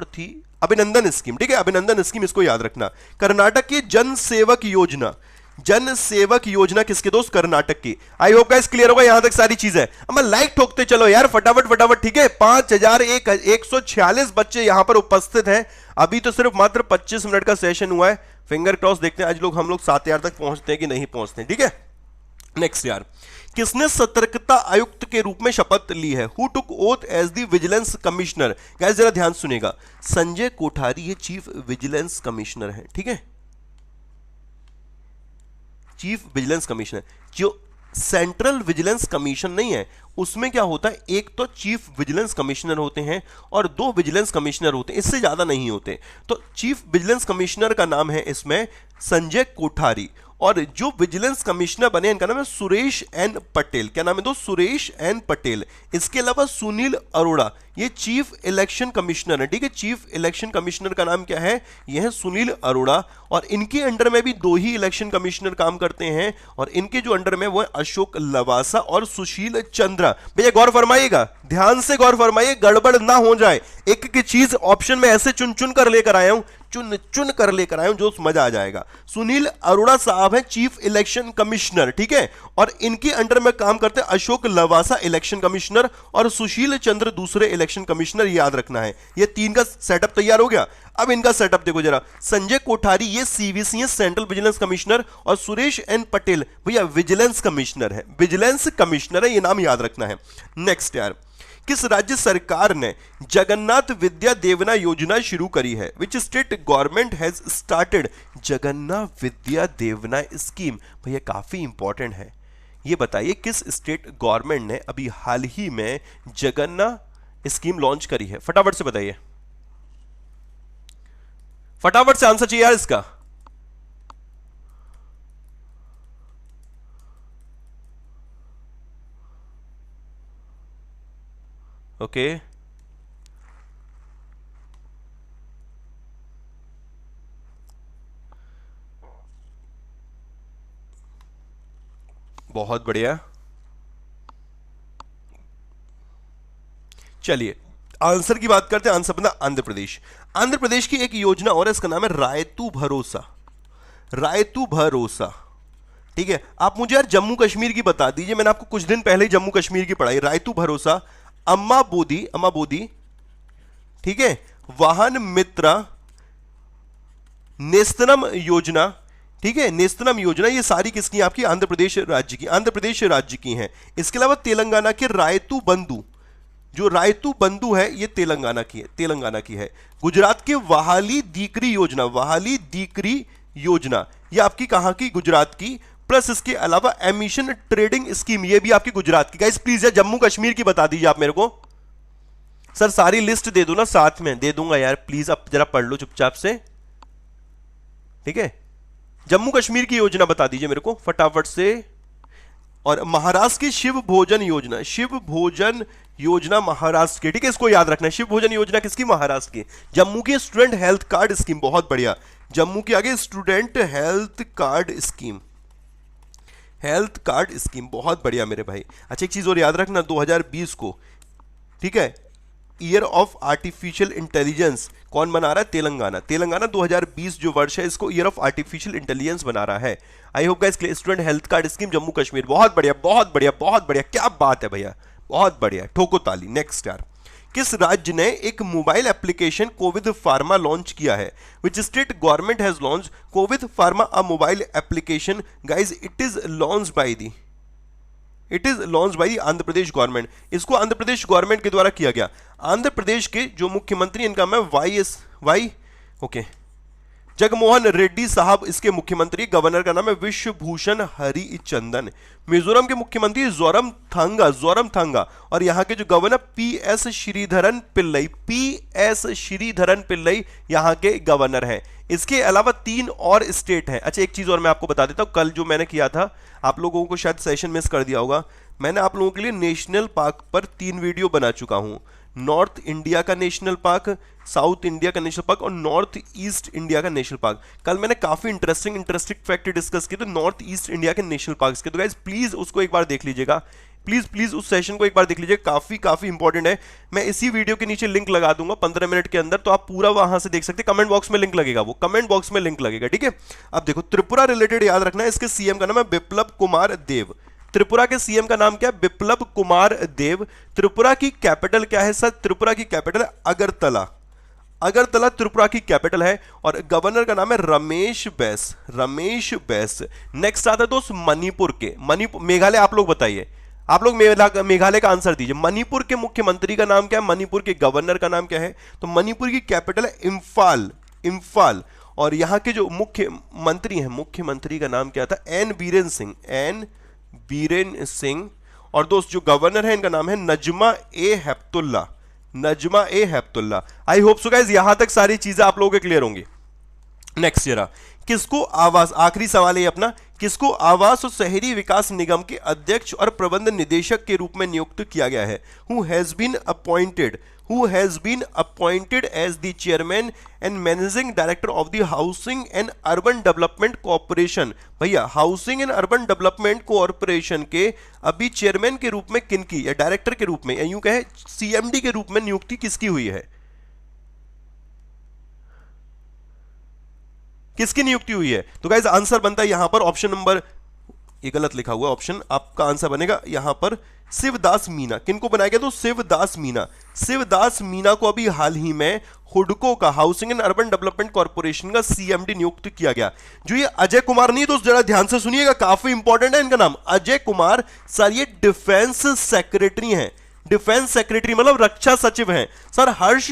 थी अभिनंदन स्कीम, ठीक है, अभिनंदन स्कीम, इसको याद रखना। कर्नाटक की जन सेवक योजना किसके दोस्त, कर्नाटक की। आई होप गाइस क्लियर होगा यहां तक सारी चीजें। अब मैं लाइक ठोकते चलो यार, फटाफट, ठीक है। 5146 बच्चे यहां पर उपस्थित हैं। अभी तो सिर्फ मात्र 25 मिनट का सेशन हुआ है, फिंगर क्रॉस, देखते हैं आज हम लोग 7000 तक पहुंचते हैं कि नहीं पहुंचते, ठीक है। नेक्स्ट यार, किसने सतर्कता आयुक्त के रूप में शपथ ली है, who took oath as the vigilance commissioner. Guys जरा ध्यान सुनेगा, संजय कोठारी ये चीफ विजिलेंस कमिश्नर है, ठीक है, चीफ विजिलेंस कमिश्नर। जो सेंट्रल विजिलेंस कमीशन नहीं है, उसमें क्या होता है, एक तो चीफ विजिलेंस कमिश्नर होते हैं और 2 विजिलेंस कमिश्नर होते हैं, इससे ज्यादा नहीं होते। तो चीफ विजिलेंस कमिश्नर का नाम है इसमें संजय कोठारी, और जो विजिलेंस कमिश्नर बने इनका नाम है सुरेश एन पटेल। क्या नाम है दोस्त, सुरेश एन पटेल। इसके अलावा सुनील अरोड़ा ये चीफ इलेक्शन कमिश्नर है, ठीक है, चीफ इलेक्शन कमिश्नर का नाम क्या है, यह है सुनील अरोड़ा। और इनके अंडर में भी 2 ही इलेक्शन कमिश्नर काम करते हैं, और इनके जो अंडर में वो है अशोक लवासा और सुशील चंद्रा। भैया गौर फरमाइएगा, ध्यान से गौर फरमाइए, गड़बड़ ना हो जाए। एक एक चीज ऑप्शन में ऐसे चुन चुन कर लेकर आया हूं, चुन कर लेकर आए हूं, जो मजा आ जाएगा। सुनील अरोड़ा साहब हैं चीफ इलेक्शन कमिश्नर, ठीक है, और इनके अंडर में काम करते हैं अशोक लवासा इलेक्शन कमिश्नर और सुशील चंद्र दूसरे इलेक्शन कमिश्नर, याद रखना है। ये 3 का सेटअप तैयार हो गया। अब इनका सेटअप देखो जरा, संजय कोठारी ये सीवीसी है, सेंट्रल विजिलेंस कमिश्नर, और सुरेश एन पटेल भैया विजिलेंस कमिश्नर है, विजिलेंस कमिश्नर है, ये नाम याद रखना है। नेक्स्ट यार, किस राज्य सरकार ने जगन्नाथ विद्या देवना योजना शुरू करी है, which state government has started Jagannath Vidya Deevena scheme. भैया काफी इंपॉर्टेंट है, ये बताइए किस स्टेट गवर्नमेंट ने अभी हाल ही में जगन्नाथ स्कीम लॉन्च करी है, फटाफट से बताइए, फटाफट से आंसर चाहिए यार इसका। ओके बहुत बढ़िया। चलिए आंसर की बात करते हैं। आंसर बना आंध्र प्रदेश। आंध्र प्रदेश की एक योजना और है, इसका नाम है रायतू भरोसा। रायतू भरोसा, ठीक है। आप मुझे यार जम्मू कश्मीर की बता दीजिए, मैंने आपको कुछ दिन पहले ही जम्मू कश्मीर की पढ़ाई। रायतू भरोसा, अम्मा बोदी, अम्मा बोदी, ठीक है, वाहन मित्रा, नेस्तनम योजना, ठीक है, नेस्तनम योजना, ये सारी किसकी? आपकी आंध्र प्रदेश राज्य की, आंध्र प्रदेश राज्य की हैं। इसके अलावा तेलंगाना के रायतू बंधु, जो रायतू बंधु है ये तेलंगाना की है, तेलंगाना की है। गुजरात के वहाली दीकरी योजना, वहाली दीकरी योजना, ये आपकी कहां की? गुजरात की। प्लस इसके अलावा एमिशन ट्रेडिंग स्कीम, ये भी आपकी गुजरात की। गाइस प्लीज यार जम्मू कश्मीर की बता दीजिए आप मेरे को। सर सारी लिस्ट दे दो ना, साथ में दे दूंगा यार, प्लीज आप जरा पढ़ लो चुपचाप से, ठीक है। जम्मू कश्मीर की योजना बता दीजिए मेरे को फटाफट से। और महाराष्ट्र की शिव भोजन योजना, शिव भोजन योजना महाराष्ट्र की, ठीक है, इसको याद रखना है। शिव भोजन योजना किसकी? महाराष्ट्र की। जम्मू की स्टूडेंट हेल्थ कार्ड स्कीम, बहुत बढ़िया। जम्मू की आगे student health card scheme, health card scheme, बहुत बढ़िया मेरे भाई। अच्छा एक चीज और याद रखना, 2020 को, ठीक है, ईयर ऑफ आर्टिफिशियल इंटेलिजेंस कौन बना रहा है? तेलंगाना। तेलंगाना 2020 जो वर्ष है इसको ईयर ऑफ आर्टिफिशियल इंटेलिजेंस बना रहा है। I hope guys clear. Student health card scheme Jammu Kashmir, बहुत बढ़िया बहुत बढ़िया बहुत बढ़िया, क्या बात है भैया, बहुत बढ़िया, ठोको ताली। नेक्स्ट यार, किस राज्य ने एक mobile application Covid pharma launch किया है? Which state government has launch Covid pharma a mobile application? Guys it is launch by the, it is launch by Andhra Pradesh government. इसको आंध्र प्रदेश गवर्नमेंट के द्वारा किया गया। आंध्र प्रदेश के जो मुख्यमंत्री, इनका नाम है ओके, जगमोहन रेड्डी साहब इसके मुख्यमंत्री। गवर्नर का नाम है विश्वभूषण हरिचंदन। मिजोरम के मुख्यमंत्री जोरमथंगा, और यहाँ के जो governor PS Sreedharan Pillai, PS Sreedharan Pillai यहाँ के गवर्नर हैं। इसके अलावा 3 और स्टेट हैं। अच्छा एक चीज और मैं आपको बता देता हूँ, कल जो मैंने किया था, आप लोगों को शायद सेशन मिस कर दिया होगा, मैंने आप लोगों के लिए नेशनल पार्क पर 3 वीडियो बना चुका हूं। नॉर्थ इंडिया का नेशनल पार्क, साउथ इंडिया का नेशनल पार्क और नॉर्थ ईस्ट इंडिया का नेशनल पार्क। कल मैंने काफी इंटरेस्टिंग फैक्ट डिस्कस किए थे नॉर्थ ईस्ट इंडिया के नेशनल पार्क्स के। तो गाइस प्लीज उसको एक बार देख लीजिएगा, प्लीज उस सेशन को एक बार देख लीजिएगा, काफी इंपॉर्टेंट है। मैं इसी वीडियो के नीचे लिंक लगा दूंगा 15 मिनट के अंदर, तो आप पूरा वहां से देख सकते हैं। कमेंट बॉक्स में लिंक लगेगा, वो कमेंट बॉक्स में लिंक लगेगा, ठीक है। अब देखो त्रिपुरा रिलेटेड याद रखना है, इसके सीएम का नाम है बिप्लब कुमार देव। त्रिपुरा के सीएम का नाम क्या है? बिप्लब कुमार देव। त्रिपुरा की कैपिटल क्या है सर? त्रिपुरा की कैपिटल है अगरतला। अगरतला त्रिपुरा की कैपिटल है। और गवर्नर का नाम है रमेश बैस, रमेश बैस। नेक्स्ट आता है दोस्त मणिपुर के, मणिपुर, मेघालय। आप लोग बताइए, आप लोग मेघालय का आंसर दीजिए। मणिपुर के मुख्यमंत्री का नाम क्या है? मणिपुर के गवर्नर का नाम क्या है? तो मणिपुर की कैपिटल है इंफाल, इंफाल। और यहाँ के जो मुख्यमंत्री हैं, मुख्यमंत्री का नाम क्या था? N Biren Singh, N Biren Singh. और दोस्त जो गवर्नर है इनका नाम है Najma A Heptulla, Najma A Heptulla. I hope so guys यहां तक सारी चीजें आप लोगों के क्लियर होंगी। नेक्स्ट जरा, किसको आवास, आखिरी सवाल है अपना, किसको आवास और शहरी विकास निगम के अध्यक्ष और प्रबंध निदेशक के रूप में नियुक्त किया गया है? Who has been appointed as the chairman and managing director of the housing and urban development corporation. भैया housing and urban development corporation के अभी चेयरमैन के रूप में किनकी, या डायरेक्टर के रूप में, या यूं कहे सीएमडी के रूप में नियुक्ति किसकी हुई है? किसकी नियुक्ति हुई है? तो गाइस आंसर बनता है यहां पर ऑप्शन नंबर, ये गलत लिखा हुआ ऑप्शन, आपका आंसर बनेगा यहां पर शिवदास मीना। किनको बनाया गया? तो शिवदास मीना। शिवदास मीना को अभी हाल ही में हुडको का, housing and urban development corporation का सीएमडी नियुक्त किया गया। जो ये अजय कुमार नहीं है दोस्त, जरा ध्यान से सुनिएगा, काफी इंपॉर्टेंट है इनका नाम, अजय कुमार। सर ये डिफेंस सेक्रेटरी हैं, डिफेंस सेक्रेटरी मतलब रक्षा सचिव हैं। सर हर्ष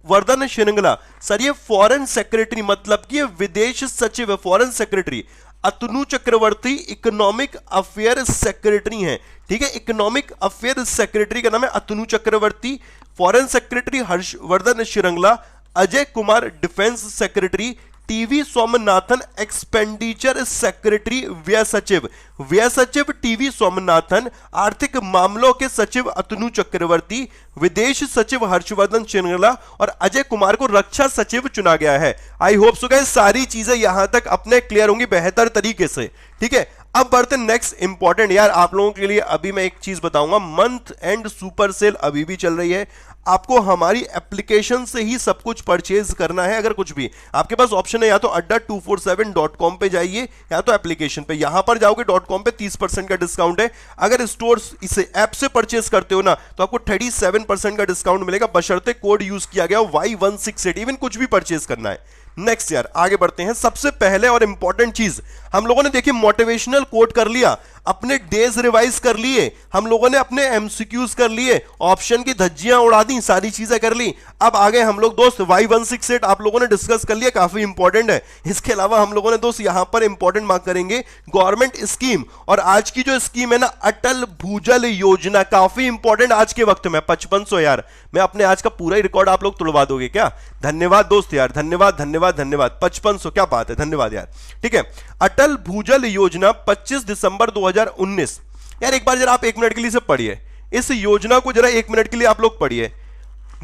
वर्धन श्रृंगला, सर ये फॉरेन सेक्रेटरी मतलब कि विदेश सचिव है, foreign secretary. Atanu Chakraborty economic affair secretary हैं, ठीक है, इकोनॉमिक अफेयर सेक्रेटरी का नाम है Atanu Chakraborty. Foreign secretary Harshvardhan Shringla. Ajay Kumar defence secretary. TV Somanathan expenditure secretary व्यय सचिव, व्यय सचिव टीवी सोमनाथन। आर्थिक मामलों के सचिव अतनु चक्रवर्ती। विदेश सचिव हर्षवर्धन श्रृंगला। और अजय कुमार को रक्षा सचिव चुना गया है। आई होप सो गाइस सारी चीजें यहां तक अपने क्लियर होंगी बेहतर तरीके से, ठीक है। अब बढ़ते नेक्स्ट इंपॉर्टेंट, यार आप लोगों के लिए अभी मैं एक चीज बताऊंगा, मंथ एंड सुपर सेल अभी भी चल रही है। आपको हमारी एप्लीकेशन से ही सब कुछ परचेज करना है। अगर कुछ भी आपके पास ऑप्शन है, या तो adda247.com पे जाइए या तो एप्लीकेशन पे। यहां पर जाओगे .com पे 30% का डिस्काउंट है। अगर स्टोर इसे ऐप से परचेज करते हो ना तो आपको 37% का डिस्काउंट मिलेगा, बशर्ते कोड यूज किया गया Y168। इवन कुछ भी परचेज करना है। नेक्स्ट यार आगे बढ़ते हैं। सबसे पहले और इंपॉर्टेंट चीज हम लोगों ने देखी, मोटिवेशनल कोट कर लिया, अपने डेज रिवाइज कर लिए, हम लोगों ने अपने एमसीक्यूज कर लिए, ऑप्शन की धज्जियां उड़ा दी, सारी चीजें कर ली। अब आगे हम लोग दोस्त Y168 आप लोगों ने डिस्कस कर लिया, काफी इंपॉर्टेंट है। इसके अलावा हम लोगों ने दोस्त यहां पर इंपॉर्टेंट मार्क करेंगे गवर्नमेंट स्कीम, और आज की जो स्कीम है ना अटल भूजल योजना, काफी इंपॉर्टेंट आज के वक्त में। 5500 यार, मैं अपने आज का पूरा ही रिकॉर्ड आप लोग तुड़वा दोगे क्या? धन्यवाद दोस्त यार, धन्यवाद धन्यवाद धन्यवाद। 5500 क्या बात है, धन्यवाद यार। ठीक है, अटल भूजल योजना 25 दिसंबर 2019। यार एक बार जरा आप 1 मिनट के लिए से पढ़िए इस योजना को, जरा 1 मिनट के लिए आप लोग पढ़िए।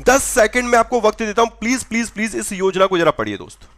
10 सेकंड में आपको वक्त देता हूं, प्लीज प्लीज प्लीज इस योजना को जरा पढ़िए दोस्त।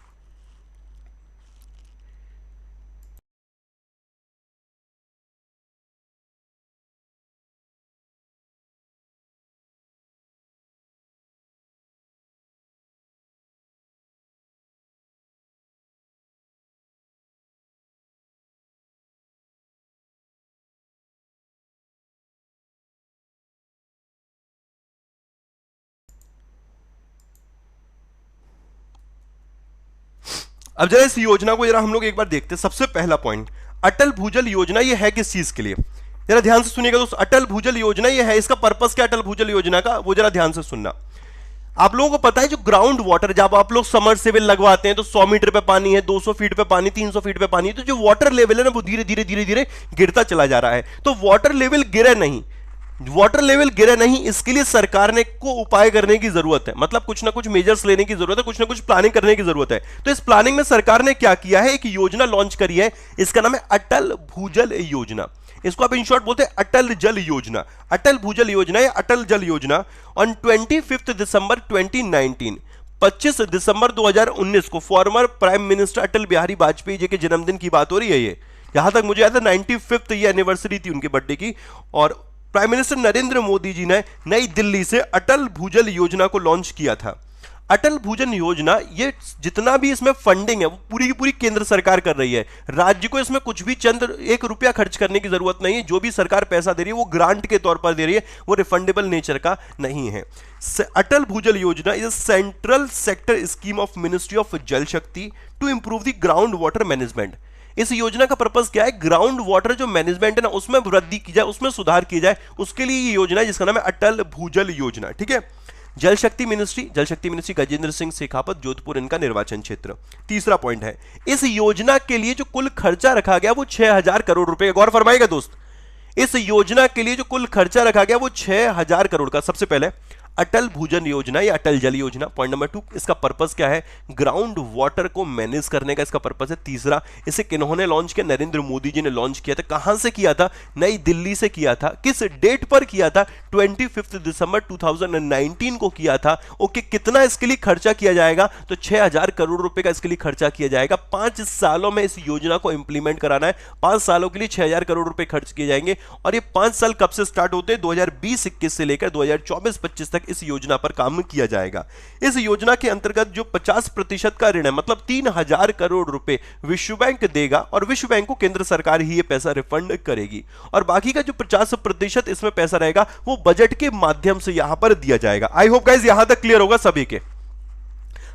अब जरा इस योजना को जरा हम लोग एक बार देखते हैं। सबसे पहला पॉइंट, अटल भूजल योजना ये है किस चीज के लिए? जरा ध्यान से सुनिएगा दोस्त। अटल भूजल योजना ये है, इसका पर्पस क्या अटल भूजल योजना का, वो जरा ध्यान से सुनना। आप लोगों को पता है जो ग्राउंड वाटर, जब आप लोग समरसेबल लगवाते हैं तो 100 मीटर पे पानी है, 200 फीट पे पानी, 300 फीट पे पानी है, तो जो वाटर लेवल है ना वो धीरे धीरे धीरे धीरे गिरता चला जा रहा है। तो वाटर लेवल गिरे नहीं, वाटर लेवल गिरे नहीं, इसके लिए सरकार ने को उपाय करने की जरूरत है। मतलब कुछ ना कुछ मेजर्स लेने की जरूरत है, कुछ ना कुछ प्लानिंग करने की जरूरत है। तो इस प्लानिंग में सरकार ने क्या किया है, एक योजना लॉन्च करी है, इसका नाम है अटल भूजल योजना। इसको आप इन शॉर्ट बोलते हैं अटल जल योजना। अटल भूजल योजना या अटल जल योजना ऑन 25 दिसंबर 2019, 25 दिसंबर 2019 को former prime minister Atal Bihari Vajpayee ji के जन्मदिन की बात हो रही है। ये यहां तक मुझे याद है 95th ये एनिवर्सरी थी उनके बर्थडे की, और प्राइम मिनिस्टर नरेंद्र मोदी जी ने नई दिल्ली से अटल भूजल योजना को लॉन्च किया था। अटल भूजल योजना, ये जितना भी इसमें फंडिंग है वो पूरी की पूरी केंद्र सरकार कर रही है। राज्य को इसमें कुछ भी चंद 1 रुपया खर्च करने की जरूरत नहीं है। जो भी सरकार पैसा दे रही है वो ग्रांट के तौर पर दे रही है, वो रिफंडेबल नेचर का नहीं है। Atal Bhujal Yojana is central sector scheme of ministry of Jal Shakti to improve the ground water management. इस योजना का पर्पस क्या है, ग्राउंड वाटर जो मैनेजमेंट है ना उसमें वृद्धि की जाए, उसमें सुधार किया जाए, उसके लिए ये योजना है जिसका नाम है अटल भूजल योजना। ठीक है, जल शक्ति मिनिस्ट्री गजेंद्र सिंह शेखावत, जोधपुर इनका निर्वाचन क्षेत्र। तीसरा पॉइंट है, इस योजना के लिए जो कुल खर्चा रखा गया वो 6000 करोड़ रुपए। गौर फरमाएगा दोस्त, इस योजना के लिए जो कुल खर्चा रखा गया वो 6000 करोड़ का। सबसे पहले अटल भूजल योजना या अटल जल योजना, पॉइंट नंबर 2, इसका पर्पस क्या है, ग्राउंड वाटर को मैनेज करने का इसका पर्पस है। तीसरा, इसे किन्होंने लॉन्च किया, नरेंद्र मोदी जी ने लॉन्च किया था। कहां से किया था, नई दिल्ली से किया था। किस डेट पर किया था, 25 दिसंबर 2019 को किया था। ओके, कितना इसके लिए खर्चा किया जाएगा, तो 6000 करोड़ रुपए का इसके लिए खर्चा किया जाएगा। 5 सालों में इस योजना को इंप्लीमेंट कराना है। 5 सालों के लिए 6000 करोड़ रुपए खर्च किए जाएंगे, और ये 5 साल कब से स्टार्ट होते हैं, 2020-21 से लेकर 2024-25 तक इस योजना पर काम किया जाएगा। इस योजना के अंतर्गत जो 50% का ऋण है, मतलब 3000 करोड़ रुपए विश्व बैंक देगा, और विश्व बैंक को केंद्र सरकार ही ये पैसा रिफंड करेगी, और बाकी का जो 50% इसमें पैसा रहेगा वो बजट के माध्यम से यहां पर दिया जाएगा। आई होप गाइस यहां तक क्लियर होगा सभी के।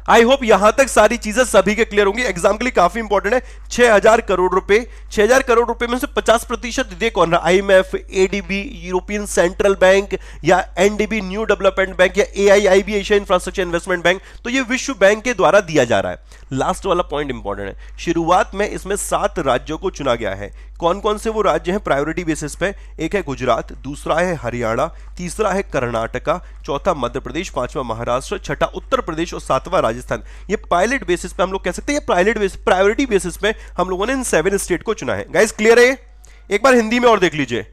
आई होप यहां तक सारी चीजें सभी के क्लियर होंगी। एग्जाम के लिए काफी इंपॉर्टेंट है। 6000 करोड़ रुपए, 6000 करोड़ रुपए में से 50% दे कौन रहा, IMF, ADB, European central bank, या NDB, न्यू डेवलपमेंट बैंक, या AIIB, Asia infrastructure investment bank. तो ये विश्व बैंक के द्वारा दिया जा रहा है। लास्ट वाला पॉइंट इंपॉर्टेंट है, शुरुआत में इसमें 7 राज्यों को चुना गया है। कौन कौन से वो राज्य हैं प्रायोरिटी बेसिस पे, एक है गुजरात, दूसरा है हरियाणा, तीसरा है कर्नाटका, चौथा मध्य प्रदेश, पांचवा महाराष्ट्र, छठा उत्तर प्रदेश और सातवां राजस्थान। ये पायलट बेसिस पे हम लोग कह सकते हैं, ये प्रायोरिटी बेसिस पे हम लोगों ने इन 7 स्टेट को चुना है। गाइस क्लियर है? एक बार हिंदी में और देख लीजिए,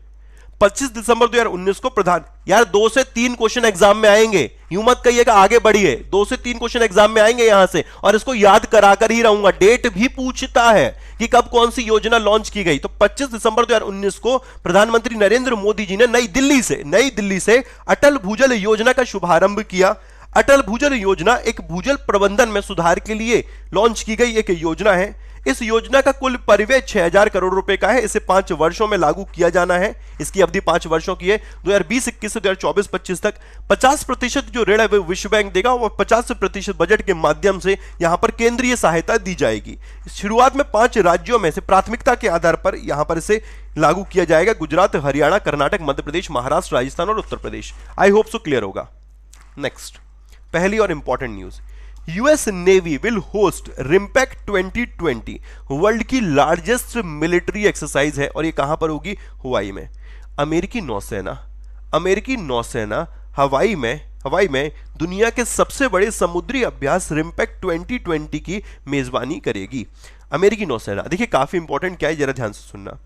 25 दिसंबर 2019 को प्रधान, यार 2 से 3 क्वेश्चन एग्जाम में आएंगे, यूं मत कहिएगा आगे बढ़िए, 2 से 3 क्वेश्चन एग्जाम में आएंगे यहां से, और इसको याद कराकर ही रहूंगा। डेट भी पूछता है कि कब कौन सी योजना लॉन्च की गई। तो 25 दिसंबर 2019 को प्रधानमंत्री नरेंद्र मोदी जी ने नई दिल्ली से अटल भूजल योजना का शुभारंभ किया। अटल भूजल योजना एक भूजल प्रबंधन में सुधार के लिए लॉन्च की गई एक योजना है। इस योजना का कुल परिव्यय 6000 करोड़ रुपए का है। इसे 5 वर्षों में लागू किया जाना है। इसकी अवधि 5 वर्षों की है, 2020-21 से 2024-25 तक। 50% जो ऋण है वो विश्व बैंक देगा और 50% बजट के माध्यम से यहां पर केंद्रीय सहायता दी जाएगी। शुरुआत में 5 राज्यों में से प्राथमिकता के आधार पर यहां पर इसे लागू किया जाएगा: गुजरात, हरियाणा, कर्नाटक, मध्य प्रदेश, महाराष्ट्र, राजस्थान और Uttar Pradesh. I hope so clear होगा। नेक्स्ट, पहली और important news, US navy will host RIMPAC 2020, world की लार्जेस्ट मिलिट्री एक्सरसाइज है और ये कहां पर होगी? हवाई में। अमेरिकी नौसेना हवाई में दुनिया के सबसे बड़े समुद्री अभ्यास रिम्पैक्ट 2020 की मेजबानी करेगी। अमेरिकी नौसेना, देखिए काफी इंपॉर्टेंट क्या है, जरा ध्यान से सुनना।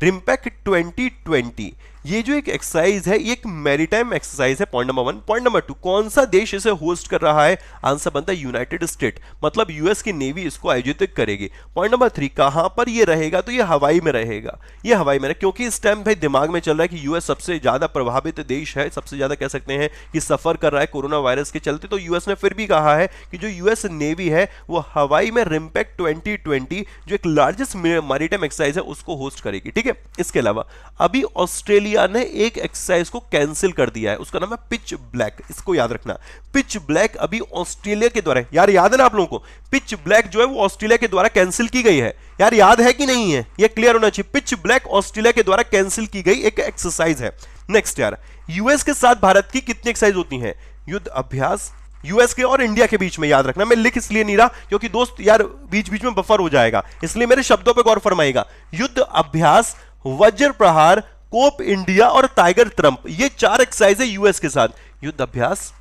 रिम्पैक्ट 2020 ये जो एक एक्सरसाइज है, ये एक मैरीटाइम एक्सरसाइज है, पॉइंट नंबर 1। पॉइंट नंबर 2, कौन सा देश इसे होस्ट कर रहा है? आंसर बनता है यूनाइटेड स्टेट, मतलब यूएस की नेवी इसको आयोजित करेगी। पॉइंट नंबर 3, कहां पर ये रहेगा? तो ये हवाई में रहेगा। ये हवाई में, क्योंकि इस टाइम भाई दिमाग में चल रहा है कि यूएस सबसे ज्यादा प्रभावित देश है, सबसे ज्यादा कह सकते हैं कि सफर कर रहा है कोरोना वायरस के चलते। तो यूएस ने फिर भी कहा है कि जो यूएस नेवी है वो हवाई में रिम्पैक्ट 2020 जो एक लार्जेस्ट मैरीटाइम एक्सरसाइज है उसको होस्ट करेगी। ठीक है, इसके अलावा अभी ऑस्ट्रेलिया ने एक एक्सरसाइज को कैंसिल कर दिया है, उसका नाम है पिच ब्लैक। इसको याद रखना, पिच ब्लैक अभी ऑस्ट्रेलिया के द्वारा, यार याद है ना आप लोगों को, पिच ब्लैक जो है वो ऑस्ट्रेलिया के द्वारा कैंसिल की गई है। यार याद है कि नहीं है? ये क्लियर होना चाहिए। पिच ब्लैक ऑस्ट्रेलिया के द्वारा कैंसिल की गई एक एक्सरसाइज है। नेक्स्ट यार, यूएस के साथ भारत की कितनी एक्सरसाइज होती है? युद्ध अभ्यास यूएस के और इंडिया के बीच में, याद रखना। मैं लिख इसलिए नहीं रहा क्योंकि दोस्त यार बीच बीच में बफर हो जाएगा, इसलिए मेरे शब्दों पर गौर फरमाइएगा। युद्ध अभ्यास, वज्र प्रहार, कोप इंडिया और टाइगर ट्रंप, ये 4 एक्सरसाइज है यूएस के साथ। युद्ध Abhyas,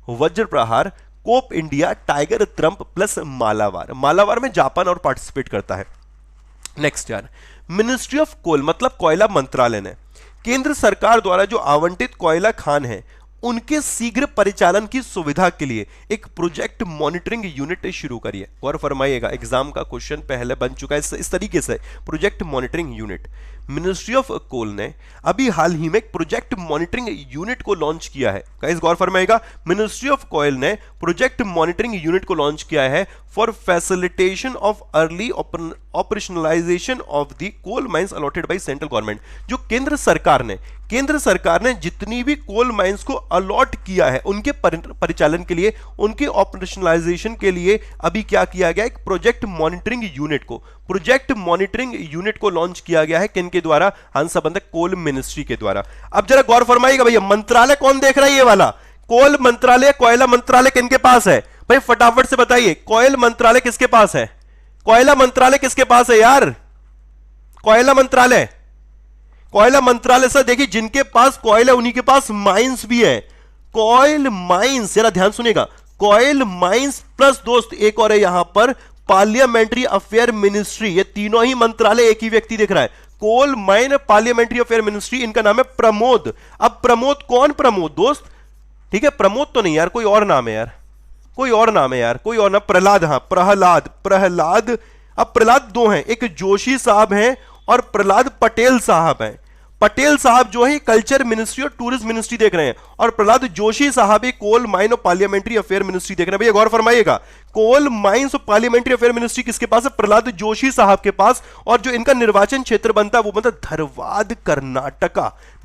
Vajra Prahar, Cope India, Tiger Triumph plus Malabar. Malabar में जापान और पार्टिसिपेट करता है। नेक्स्ट यार, मिनिस्ट्री ऑफ कोल मतलब कोयला मंत्रालय ने केंद्र सरकार द्वारा जो आवंटित कोयला खान है उनके शीघ्र परिचालन की सुविधा के लिए एक प्रोजेक्ट मॉनिटरिंग यूनिट शुरू करी है। गौर फरमाइएगा, एग्जाम का क्वेश्चन पहले बन चुका है इस तरीके से, project monitoring unit. Ministry of coal ने अभी हाल ही में एक प्रोजेक्ट मॉनिटरिंग यूनिट को लॉन्च किया है। गाइस गौर फरमाइएगा, मिनिस्ट्री ऑफ कोल ने प्रोजेक्ट मॉनिटरिंग यूनिट को लॉन्च किया है for facilitation of early operationalisation of the coal mines allotted by central government. जो केंद्र सरकार ने जितनी भी कोल माइंस को अलॉट किया है उनके परिचालन के लिए, उनके ऑपरेशनलाइजेशन के लिए अभी क्या किया गया? एक प्रोजेक्ट मॉनिटरिंग यूनिट को लॉन्च किया गया है। किनके द्वारा? आंसर बनता है कोल मिनिस्ट्री के द्वारा। अब जरा गौर फरमाइएगा भैया, मंत्रालय कौन देख रहा है? ये वाला कोल मंत्रालय, कोयला मंत्रालय किनके पास है भाई? फटाफट से बताइए, कोयल मंत्रालय किसके पास है? कोयला मंत्रालय किसके पास है यार? कोयला मंत्रालय सर, देखिए जिनके पास कोयल है उन्हीं के पास माइंस भी है। कोयल माइंस, जरा ध्यान सुनिएगा, कोयल माइंस प्लस दोस्त एक और है यहां पर पार्लियामेंट्री अफेयर मिनिस्ट्री। ये तीनों ही मंत्रालय एक ही व्यक्ति देख रहा है। Coal mine parliamentary affair ministry, इनका नाम है प्रमोद। अब प्रमोद कौन? प्रमोद दोस्त, ठीक है, प्रमोद तो नहीं यार, कोई और नाम है यार, कोई और नाम। प्रहलाद, हाँ प्रहलाद। अब प्रहलाद 2 हैं, एक जोशी साहब हैं और प्रहलाद पटेल साहब हैं। पटेल साहब जो है कल्चर मिनिस्ट्री और टूरिज्म मिनिस्ट्री देख रहे हैं, और प्रहलाद जोशी साहब कोल माइन और पार्लियामेंट्री अफेयर मिनिस्ट्री देख रहे हैं। भैया गौर फरमाइएगा, कोल माइंस और पार्लियामेंट्री अफेयर मिनिस्ट्री किसके पास है? प्रहलाद जोशी साहब के पास। और जो इनका निर्वाचन क्षेत्र बनता है वो बनता है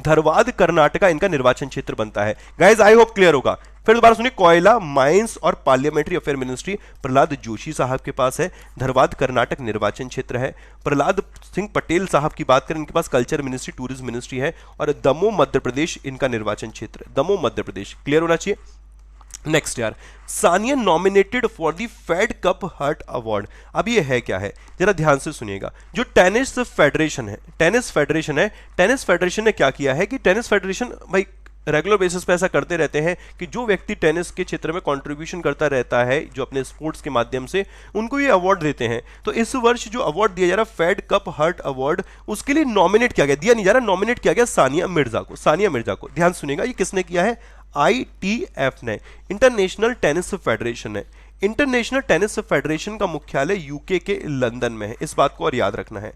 धरवाद कर्नाटका इनका निर्वाचन क्षेत्र बनता है। गाइज आई होप क्लियर होगा। फिर दोबारा सुनिए, कोयला माइंस और parliamentary affair ministry Prahlad Joshi साहब के पास है। धरवाद कर्नाटक निर्वाचन क्षेत्र है। प्रहलाद सिंह पटेल साहब की बात करें, इनके पास कल्चर मिनिस्ट्री, टूरिज्म मिनिस्ट्री है। और दमोह मध्य प्रदेश इनका निर्वाचन क्षेत्र है। दमोह मध्य प्रदेश, क्लियर होना चाहिए। नेक्स्ट यार, Sania nominated for the Fed cup heart award. अब ये है क्या है, जरा ध्यान से सुनिएगा। जो टेनिस फेडरेशन ने क्या किया है कि टेनिस फेडरेशन भाई रेगुलर बेसिस पे ऐसा करते रहते हैं कि जो व्यक्ति टेनिस के क्षेत्र में कंट्रीब्यूशन करता रहता है जो अपने स्पोर्ट्स के माध्यम से, उनको ये अवार्ड देते हैं। तो इस वर्ष जो अवार्ड दिया जा रहा है फेड कप हर्ट अवार्ड, उसके लिए नॉमिनेट किया गया, दिया नहीं जा रहा, नॉमिनेट किया गया सानिया मिर्जा को। सानिया मिर्जा को ध्यान सुनिएगा, ये किसने किया है? ITF ने, इंटरनेशनल टेनिस फेडरेशन ने। इंटरनेशनल टेनिस फेडरेशन का मुख्यालय यूके के लंदन में है, इस बात को और याद रखना है,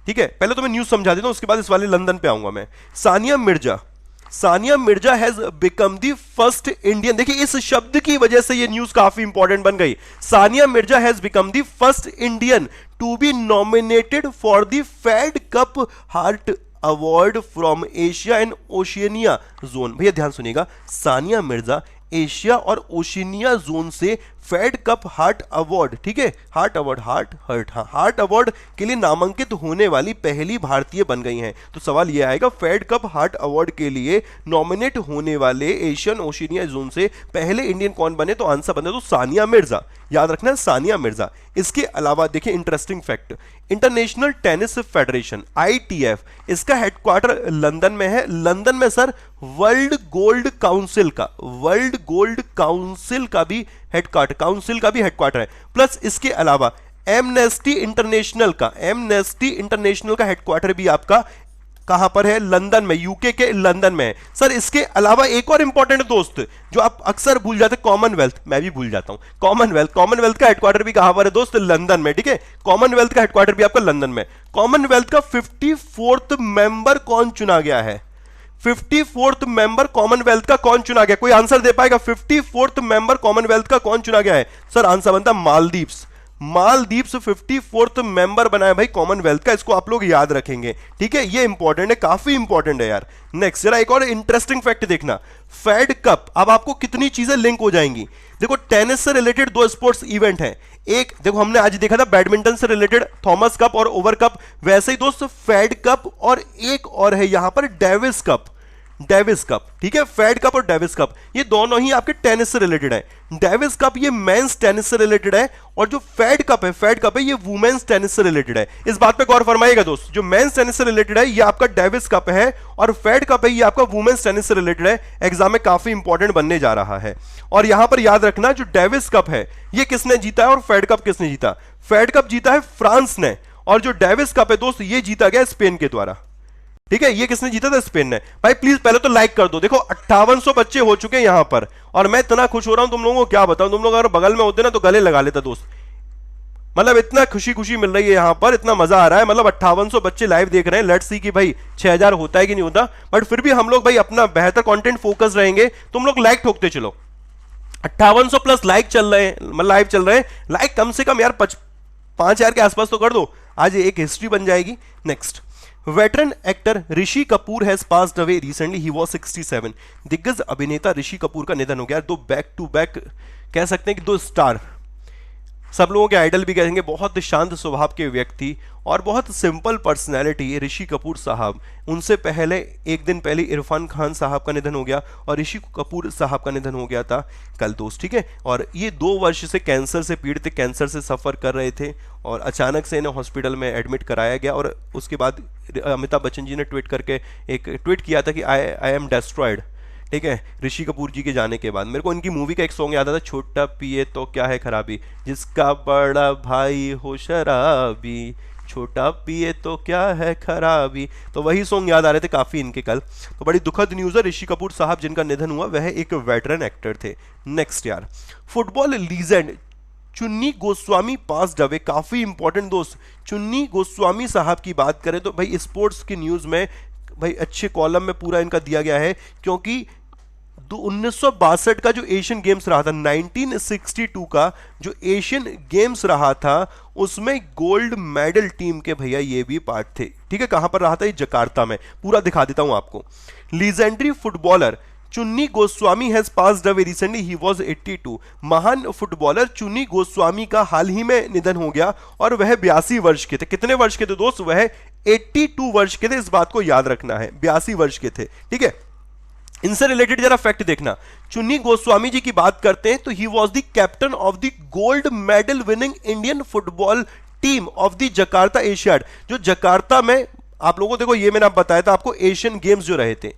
ठीक है। पहले तो मैं न्यूज समझा देता हूं, उसके बाद इस वाले लंदन पे आऊंगा मैं। Sania Mirza has become the first Indian, देखिए इस शब्द की वजह से ये न्यूज काफी इंपॉर्टेंट बन गई। Sania Mirza has become the first Indian to be nominated for the Fed Cup Heart award from Asia and Oceania zone. भैया ध्यान सुनिएगा, सानिया मिर्जा एशिया और ओशिनिया जोन से फेड कप हार्ट अवार्ड, ठीक है, हार्ट अवार्ड, हार्ट अवार्ड के लिए नामांकित होने वाली पहली भारतीय बन गई हैं। तो सवाल यह आएगा, फेड कप हार्ट अवार्ड के लिए नॉमिनेट होने वाले एशियन ओशिनिया जोन से पहले इंडियन कौन बने? तो आंसर बने तो सानिया मिर्जा, याद रखना है सानिया मिर्जा। इसके अलावा देखिए interesting fact, international tennis federation ITF, इसका हेडक्वार्टर लंदन में है। लंदन में सर वर्ल्ड गोल्ड काउंसिल का भी हेडक्वार्टर है। प्लस इसके अलावा एमनेस्टी इंटरनेशनल का हेडक्वार्टर भी आपका कहां पर है? लंदन में, यूके के लंदन में है। सर इसके अलावा एक और इंपॉर्टेंट दोस्त जो आप अक्सर भूल जाते हैं, कॉमनवेल्थ, मैं भी भूल जाता हूं, कॉमनवेल्थ का हेडक्वार्टर भी कहां पर है दोस्त? लंदन में, ठीक है। कॉमनवेल्थ का हेडक्वार्टर भी आपका लंदन में। कॉमनवेल्थ का 54th मेंबर कौन चुना गया है? 54th मेंबर कॉमनवेल्थ का कौन चुना गया? कोई आंसर दे पाएगा? 54th मेंबर कॉमनवेल्थ का कौन चुना गया है? सर आंसर बनता मालदीव्स। 54th मेंबर बनाया भाई कॉमनवेल्थ का, इसको आप लोग याद रखेंगे, ठीक है। ये इंपॉर्टेंट है, काफी इंपॉर्टेंट है यार। नेक्स्ट जरा एक और इंटरेस्टिंग फैक्ट देखना, फेड कप, अब आपको कितनी चीजें लिंक हो जाएंगी। देखो टेनिस से रिलेटेड 2 स्पोर्ट्स इवेंट है, एक देखो हमने आज देखा था बैडमिंटन से रिलेटेड थॉमस कप और ओवर कप, वैसे ही दोस्त फेड कप और एक और है यहां पर डेविस कप, ठीक है। फेड कप और डेविस कप ये दोनों ही आपके टेनिस से रिलेटेड है। डेविस कप ये मेंस टेनिस से रिलेटेड है और जो फेड कप है ये वुमेन्स टेनिस से रिलेटेड है। इस बात पे गौर फरमाइएगा दोस्त, जो मेंस टेनिस से रिलेटेड है ये आपका डेविस कप है और फेड कप है ये आपका वुमेन्स टेनिस से रिलेटेड है। एग्जाम में काफी इंपॉर्टेंट बनने जा रहा है। और यहां पर याद रखना जो डेविस कप है ये किसने जीता है और फेड कप किसने जीता? फेड कप जीता है फ्रांस ने और जो डेविस कप है दोस्त ये जीता गया स्पेन के द्वारा, ठीक है। ये किसने जीता था? स्पेन ने। भाई प्लीज पहले तो लाइक कर दो, देखो 5800 बच्चे हो चुके हैं यहां पर और मैं इतना खुश हो रहा हूं, तुम लोगों को क्या बताऊं, तुम लोग अगर बगल में होते ना तो गले लगा लेता दोस्त। मतलब इतना खुशी मिल रही है यहां पर, इतना मजा आ रहा है। मतलब 5800 बच्चे लाइव देख रहे हैं, लेट्स सी कि भाई 6000 होता है कि नहीं होता, बट फिर भी हम लोग भाई अपना बेहतर कंटेंट फोकस रहेंगे। तुम लोग लाइक ठोकते चलो, 5800 प्लस लाइक चल रहे हैं, मतलब लाइव चल रहे हैं। लाइक कम से कम यार 5000 के आसपास तो कर दो, आज एक हिस्ट्री बन जाएगी। Next, veteran actor Rishi Kapoor has passed away recently, he was 67। दिग्गज अभिनेता ऋषि कपूर का निधन हो गया। 2 बैक टू बैक कह सकते हैं कि 2 स्टार, सब लोगों के आइडल भी कहेंगे, बहुत शांत स्वभाव के व्यक्ति और बहुत सिंपल पर्सनैलिटी ऋषि कपूर साहब। उनसे पहले एक दिन पहले इरफान खान साहब का निधन हो गया और ऋषि कपूर साहब का निधन हो गया था कल दोस्त, ठीक है। और ये 2 वर्ष से कैंसर से पीड़ित, कैंसर से सफ़र कर रहे थे और अचानक से इन्हें हॉस्पिटल में एडमिट कराया गया और उसके बाद अमिताभ बच्चन जी ने ट्वीट करके एक ट्वीट किया था कि आई एम डेस्ट्रॉयड, ठीक है, ऋषि कपूर जी के जाने के बाद। मेरे को इनकी मूवी का एक सॉन्ग याद आता था, छोटा पिए तो क्या है खराबी, जिसका बड़ा भाई हो शराबी, छोटा पिए तो क्या है खराबी। तो वही सॉन्ग याद आ रहे थे काफ़ी इनके कल। तो बड़ी दुखद न्यूज़ है, ऋषि कपूर साहब जिनका निधन हुआ वह एक वेटरन एक्टर थे। नेक्स्ट यार, फुटबॉल लीजेंड चुन्नी गोस्वामी पास्ड अवे, काफ़ी इंपॉर्टेंट दोस्त। चुन्नी गोस्वामी साहब की बात करें तो भाई स्पोर्ट्स की न्यूज़ में भाई अच्छे कॉलम में पूरा इनका दिया गया है, क्योंकि 1962 का जो एशियन गेम्स रहा था, 1962 का जो एशियन गेम्स रहा था उसमें गोल्ड मेडल टीम के भैया ये भी पार्ट थे, ठीक है। कहां पर रहा था? ये जकार्ता में। पूरा दिखा देता हूं आपको। लीजेंडरी फुटबॉलर चुन्नी Goswami has passed away recently, he was 82। महान फुटबॉलर चुन्नी गोस्वामी का हाल ही में निधन हो गया और वह 82 वर्ष के थे। कितने वर्ष के थे दोस्त? वह 82 वर्ष के थे, इस बात को याद रखना है, 82 वर्ष के थे, ठीक है। इनसे रिलेटेड जरा फैक्ट देखना, चुन्नी गोस्वामी जी की बात करते हैं तो he was the captain of the gold medal winning Indian football team of the Jakarta Asiad. जो जकार्ता में आप लोगों को, देखो ये मैंने आप बताया था आपको, एशियन गेम्स जो रहे थे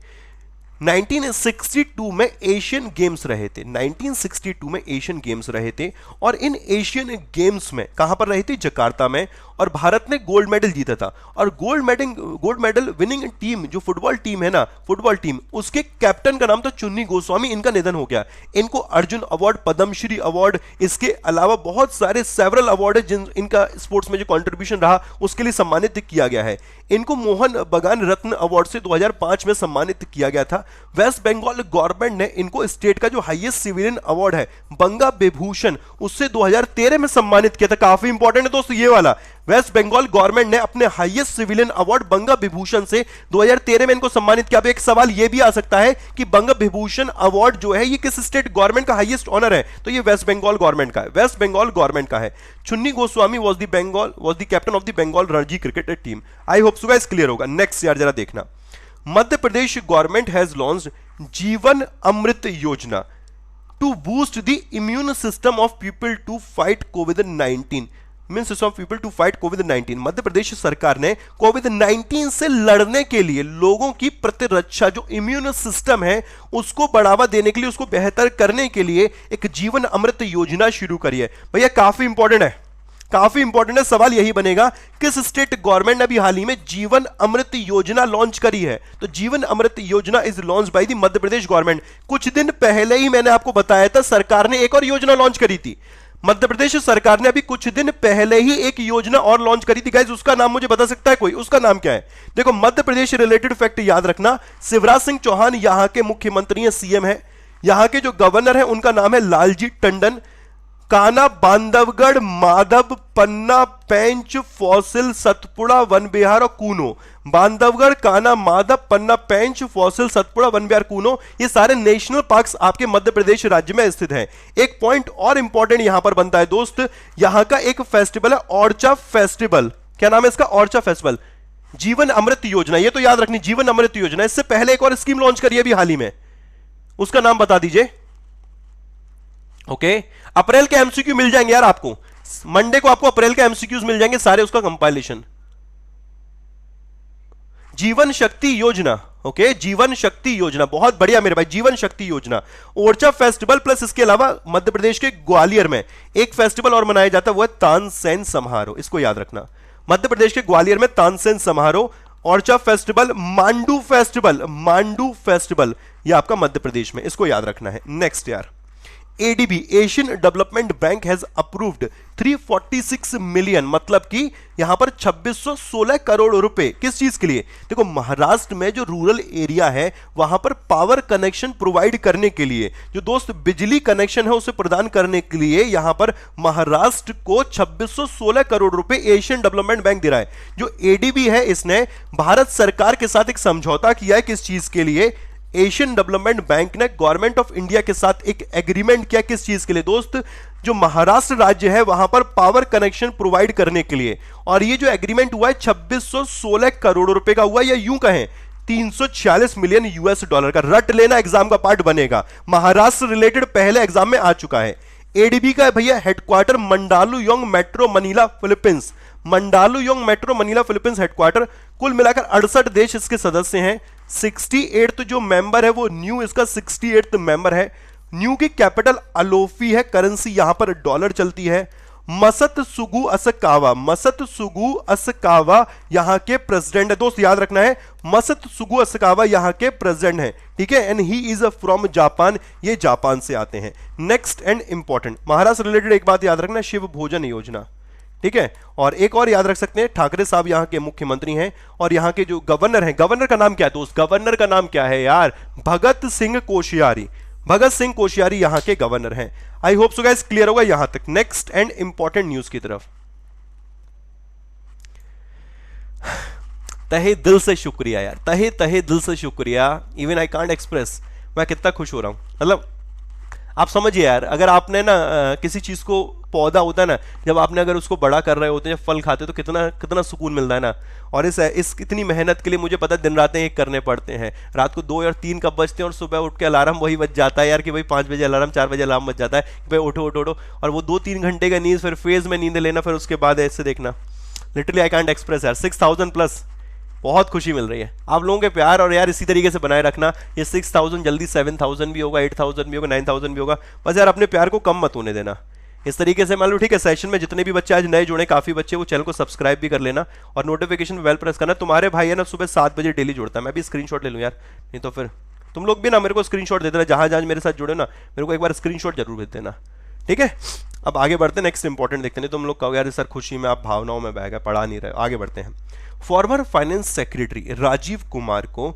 1962 में एशियन गेम्स रहे थे, 1962 में एशियन गेम्स रहे थे, और इन एशियन गेम्स में कहां पर रहे थे, जकार्ता में, और भारत ने गोल्ड मेडल जीता था। और गोल्ड मेडल विनिंग टीम जो फुटबॉल टीम है ना, फुटबॉल टीम, उसके कैप्टन का नाम था चुन्नी गोस्वामी। इनका निधन हो गया। इनको अर्जुन अवार्ड, पद्मश्री अवार्ड, इसके अलावा बहुत सारे सेवरल अवार्ड है जिन इनका स्पोर्ट्स में जो कंट्रीब्यूशन रहा उसके लिए सम्मानित किया गया है। इनको मोहन बगान रत्न अवार्ड से 2005 में सम्मानित किया गया था। वेस्ट बंगाल गवर्नमेंट ने इनको स्टेट का जो हाईएस्ट सिविलियन अवार्ड है बंगा विभूषण, उससे 2013 में सम्मानित किया था। काफी इंपॉर्टेंट है दोस्तों ये वाला। वेस्ट बंगाल गवर्नमेंट ने अपने हाईएस्ट सिविलियन अवार्ड बंगा विभूषण से 2013 में इनको सम्मानित किया। अब एक सवाल ये भी आ सकता है कि बंगा विभूषण अवार्ड जो है ये किस स्टेट गवर्नमेंट का हाईएस्ट ऑनर है, तो ये वेस्ट बंगाल गवर्नमेंट का है, वेस्ट बंगाल गवर्नमेंट का है। Chuni Goswami was the captain of the Bengal Ranji cricket team. I hope so guys clear होगा। नेक्स्ट यार जरा देखना, Madhya Pradesh government has launched Jeevan Amrit Yojana to boost the immune system of people to fight कोविड-19। मध्य प्रदेश सरकार ने कोविड-19 से लड़ने के लिए लोगों की प्रतिरक्षा जो इम्यून सिस्टम है उसको बढ़ावा देने के लिए, उसको बेहतर करने के लिए एक जीवन अमृत योजना शुरू करी है। भैया काफी इंपॉर्टेंट है, काफी इंपॉर्टेंट है। सवाल यही बनेगा किस स्टेट गवर्नमेंट ने अभी हाल ही में जीवन अमृत योजना लॉन्च करी है, तो जीवन अमृत योजना is launch by the Madhya Pradesh government. कुछ दिन पहले ही मैंने आपको बताया था सरकार ने एक और योजना लॉन्च करी थी। मध्य प्रदेश सरकार ने अभी कुछ दिन पहले ही एक योजना और लॉन्च करी थी गाइस, उसका नाम मुझे बता सकता है कोई? उसका नाम क्या है? देखो मध्य प्रदेश रिलेटेड फैक्ट याद रखना, शिवराज सिंह चौहान यहां के मुख्यमंत्री हैं, सीएम है। यहां के जो गवर्नर है उनका नाम है लालजी टंडन। काना, बांधवगढ़, माधव, पन्ना, पेंच, फॉसिल, सतपुड़ा, वन विहार और कूनो। बांधवगढ़, काना, माधव, पन्ना, पेंच, फॉसिल, सतपुड़ा, वन विहार, कूनो, ये सारे नेशनल पार्क्स आपके मध्य प्रदेश राज्य में स्थित हैं। एक पॉइंट और इंपॉर्टेंट यहां पर बनता है दोस्त, यहां का एक फेस्टिवल है ओरछा फेस्टिवल। क्या नाम है इसका? ओरछा फेस्टिवल। जीवन अमृत योजना, ये तो याद रखनी, जीवन अमृत योजना। इससे पहले एक और स्कीम लॉन्च करी है अभी हाल ही में, उसका नाम बता दीजिए। ओके अप्रैल के एमसीक्यू मिल जाएंगे यार आपको, मंडे को आपको अप्रैल के एमसीक्यूज मिल जाएंगे सारे, उसका कंपाइलेशन। जीवन शक्ति योजना, ओके जीवन शक्ति योजना, बहुत बढ़िया मेरे भाई, जीवन शक्ति योजना। ओरछा फेस्टिवल प्लस इसके अलावा मध्य प्रदेश के ग्वालियर में एक फेस्टिवल और मनाया जाता है, वो है तानसेन समारोह। इसको याद रखना, मध्य प्रदेश के ग्वालियर में तानसेन समारोह, Orchha festival, Mandu festival, Mandu festival ये आपका मध्य प्रदेश में, इसको याद रखना है। नेक्स्ट यार, ADB Asian development bank has approved 346 million, मतलब कि यहां पर 2616 करोड़ रुपए किस चीज के लिए? देखो महाराष्ट्र में जो रूरल एरिया है वहां पर पावर कनेक्शन प्रोवाइड करने के लिए, जो दोस्त बिजली कनेक्शन है उसे प्रदान करने के लिए यहां पर महाराष्ट्र को 2616 करोड़ रुपए एशियन डेवलपमेंट बैंक दे रहा है। जो एडीबी है इसने भारत सरकार के साथ एक समझौता किया है, किस चीज के लिए? एशियन डेवलपमेंट बैंक ने गवर्नमेंट ऑफ इंडिया के साथ एक एग्रीमेंट किया, किस चीज के लिए दोस्त? जो महाराष्ट्र राज्य है वहां पर पावर कनेक्शन प्रोवाइड करने के लिए। और ये जो एग्रीमेंट हुआ है 2616 करोड़ रुपए का हुआ, या यूं कहें 346 मिलियन यूएस डॉलर का। रट लेना, एग्जाम का पार्ट बनेगा, महाराष्ट्र रिलेटेड पहले एग्जाम में आ चुका है। एडीबी का भैया headquarter Mandaluyong Metro Manila Philippines, Mandaluyong Metro Manila Philippines headquarter. कुल मिलाकर 68 देश इसके सदस्य हैं। 68th जो मेंबर है वो न्यू इसका 68th मेंबर है। न्यू की कैपिटल अलोफी है, करेंसी यहां पर डॉलर चलती है। मसत सुगु असकावा, मसत सुगु असकावा यहां के प्रेसिडेंट है दोस्त, याद रखना है, मसत सुगु असकावा यहां के प्रेसिडेंट है, ठीक है। And he is from Japan, ये जापान से आते हैं। Next and important Maharashtra related एक बात याद रखना, शिव भोजन योजना, ठीक है। और एक और याद रख सकते हैं, ठाकरे साहब यहां के मुख्यमंत्री हैं और यहां के जो गवर्नर हैं, गवर्नर का नाम क्या है दोस्त? गवर्नर का नाम क्या है यार? भगत सिंह कोश्यारी, भगत सिंह कोश्यारी यहां के गवर्नर हैं। आई होप सो गाइस क्लियर होगा यहां तक। नेक्स्ट एंड इंपॉर्टेंट न्यूज की तरफ। तहे दिल से शुक्रिया यार, तहे तहे दिल से शुक्रिया, इवन आई कांट एक्सप्रेस, मैं कितना खुश हो रहा हूं। मतलब आप समझिए यार, अगर आपने ना किसी चीज को, पौधा होता है ना, जब आपने अगर उसको बड़ा कर रहे होते हैं, जब फल खाते तो कितना कितना सुकून मिलता है ना। और इस इतनी मेहनत के लिए मुझे पता है दिन रातें एक करने पड़ते हैं, रात को 2 और 3 कब बजते हैं और सुबह उठ के अलार्म वही बज जाता है यार कि भाई 5 बजे अलार्म, 4 बजे अलार्म बज जाता है कि भाई उठो उठो उठो, और वो 2-3 घंटे का नींद, फिर फेज में नींद लेना, फिर उसके बाद ऐसे देखना, लिटरली आई कांट एक्सप्रेस यार। 6000 प्लस बहुत खुशी मिल रही है आप लोगों के प्यार, और यार इसी तरीके से बनाए रखना। ये 6000 जल्दी 7000 भी होगा, 8000 भी होगा, 9000 भी होगा। बस यार अपने प्यार को कम मत होने देना। इस तरीके से मान लो, ठीक है। सेशन में जितने भी बच्चे आज नए जुड़े, काफी बच्चे, वो चैनल को सब्सक्राइब भी कर लेना और नोटिफिकेशन बेल प्रेस करना। तुम्हारे भाई है ना सुबह 7 बजे डेली जुड़ता है, मैं भी स्क्रीनशॉट ले लूँ यार, नहीं तो फिर तुम लोग भी ना मेरे को स्क्रीनशॉट दे देना, जहां जहां मेरे साथ जुड़े ना मेरे को एक बार स्क्रीनशॉट जरूर भेज देना, ठीक है। अब आगे बढ़ते हैं, नेक्स्ट इंपॉर्टेंट देखते हैं। तुम लोग कहोगे यार सर खुशी में आप भावनाओं में बह गए, पढ़ा नहीं रहे। आगे बढ़ते हैं। Former finance secretary Rajiv Kumar को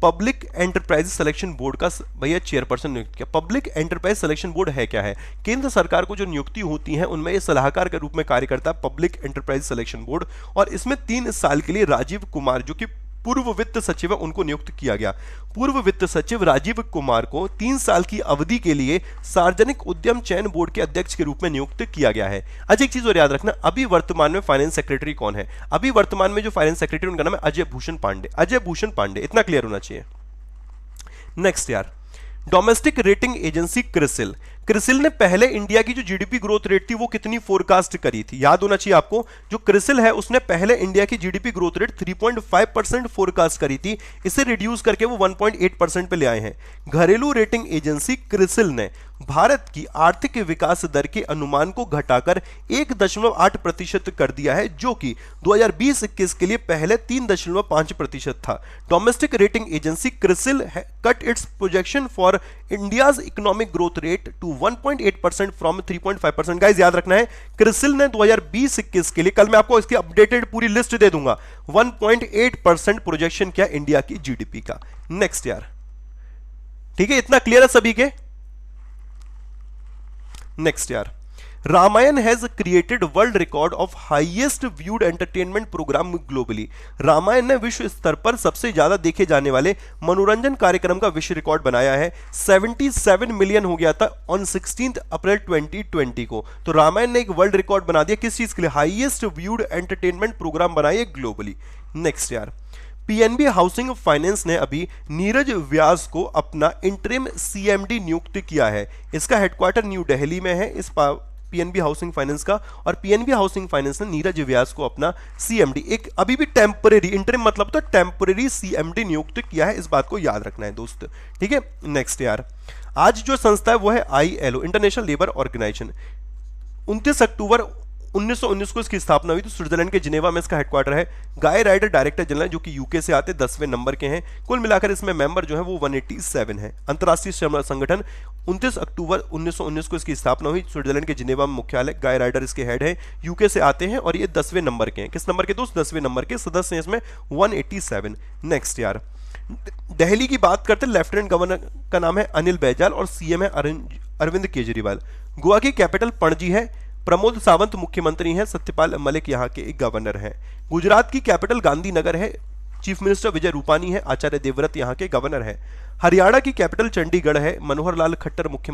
पब्लिक एंटरप्राइज सिलेक्शन बोर्ड का भैया चेयरपर्सन नियुक्त किया। पब्लिक एंटरप्राइज सिलेक्शन बोर्ड है क्या है? केंद्र सरकार को जो नियुक्ति होती है उनमें ये सलाहकार के रूप में कार्य करता है पब्लिक एंटरप्राइज सिलेक्शन बोर्ड, और इसमें 3 साल के लिए राजीव कुमार जो कि पूर्व वित्त सचिव है उनको नियुक्त किया गया। पूर्व वित्त सचिव राजीव कुमार को 3 साल की अवधि के लिए सार्वजनिक उद्यम चयन बोर्ड के अध्यक्ष के रूप में नियुक्त किया गया है। अच्छा एक चीज और याद रखना, अभी वर्तमान में फाइनेंस सेक्रेटरी कौन है? अभी वर्तमान में जो फाइनेंस सेक्रेटरी उनका नाम है अजय भूषण पांडे। अजय भूषण पांडे, इतना क्लियर होना चाहिए। नेक्स्ट यार, domestic rating agency CRISIL. CRISIL ने पहले इंडिया की जो जीडीपी ग्रोथ रेट थी वो कितनी फोरकास्ट करी थी? याद होना चाहिए आपको। जो क्रिसिल है उसने पहले इंडिया की जीडीपी ग्रोथ रेट 3.5% फोरकास्ट करी थी, इसे रिड्यूस करके वो 1.8% पे ले आए हैं। घरेलू रेटिंग एजेंसी क्रिसिल ने भारत की आर्थिक विकास दर के अनुमान को घटाकर 1.8% कर दिया है, जो कि 2020-21 के लिए पहले 3.5% था। Domestic rating agency CRISIL cut its projection for India's economic growth rate to 1.8% from 3.5%। Guys याद रखना है, क्रिसिल ने 2020-21 के लिए, कल मैं आपको इसकी अपडेटेड पूरी लिस्ट दे दूंगा, 1.8% प्रोजेक्शन किया इंडिया की जीडीपी का। नेक्स्ट यार, ठीक है, इतना क्लियर है सभी के? नेक्स्ट यार, Ramayan has created world record of highest viewed entertainment programme globally. Ramayan ने विश्व स्तर पर सबसे ज्यादा देखे जाने वाले मनोरंजन कार्यक्रम का विश्व रिकॉर्ड बनाया है। 77 मिलियन हो गया था ऑन 16 अप्रैल 2020 को। तो रामायण ने एक वर्ल्ड रिकॉर्ड बना दिया, किस चीज के लिए? हाईएस्ट व्यूड एंटरटेनमेंट प्रोग्राम बनाए ग्लोबली। नेक्स्ट यार, पीएनबी हाउसिंग फाइनेंस ने अभी नीरज व्यास को अपना इंटरिम सीएमडी नियुक्त किया है। इसका हेडक्वार्टर न्यू दिल्ली में है, इस पीएनबी हाउसिंग फाइनेंस का, और पीएनबी हाउसिंग फाइनेंस ने नीरज व्यास को अपना सीएमडी, एक अभी भी टेम्परेरी, इंटरिम मतलब तो टेम्परेरी सीएमडी नियुक्त किया है। इस बात को याद रखना है दोस्त, ठीक है। नेक्स्ट यार, आज जो संस्था है वो है ILO, इंटरनेशनल लेबर ऑर्गेनाइजेशन। 29 अक्टूबर 1919 को इसकी स्थापना हुई। तो स्विट्जरलैंड के जिनेवा में इसका हेडक्वार्टर है। गाय राइडर डायरेक्टर जनरल जो कि यूके से आते 10वें नंबर के हैं। कुल मिलाकर इसमें मेंबर जो है वो 187 है। अंतर्राष्ट्रीय श्रम संगठन 29 अक्टूबर 1919 को इसकी स्थापना हुई। स्विट्जरलैंड के जिनेवा में मुख्यालय, गाय राइडर इसके हेड है, यूके से आते हैं और ये 10वें नंबर के हैं। किस नंबर के दोस्त? 10वें नंबर के सदस्य हैं इसमें 187। नेक्स्ट यार, दिल्ली की बात करते हैं। लेफ्टिनेंट गवर्नर का नाम है अनिल बैजल और सीएम है अरविंद केजरीवाल। गोवा की कैपिटल पणजी है। प्रमोद सावंत मुख्यमंत्री हैं, सत्यपाल मलिक यहाँ के गवर्नर हैं। गुजरात की कैपिटल गांधीनगर है। चीफ मिनिस्टर विजय रूपानी है। आचार्य देवव्रत यहाँ के गवर्नर हैं। हरियाणा की कैपिटल चंडीगढ़ है। मनोहर लाल खट्टर मुख्यमंत्री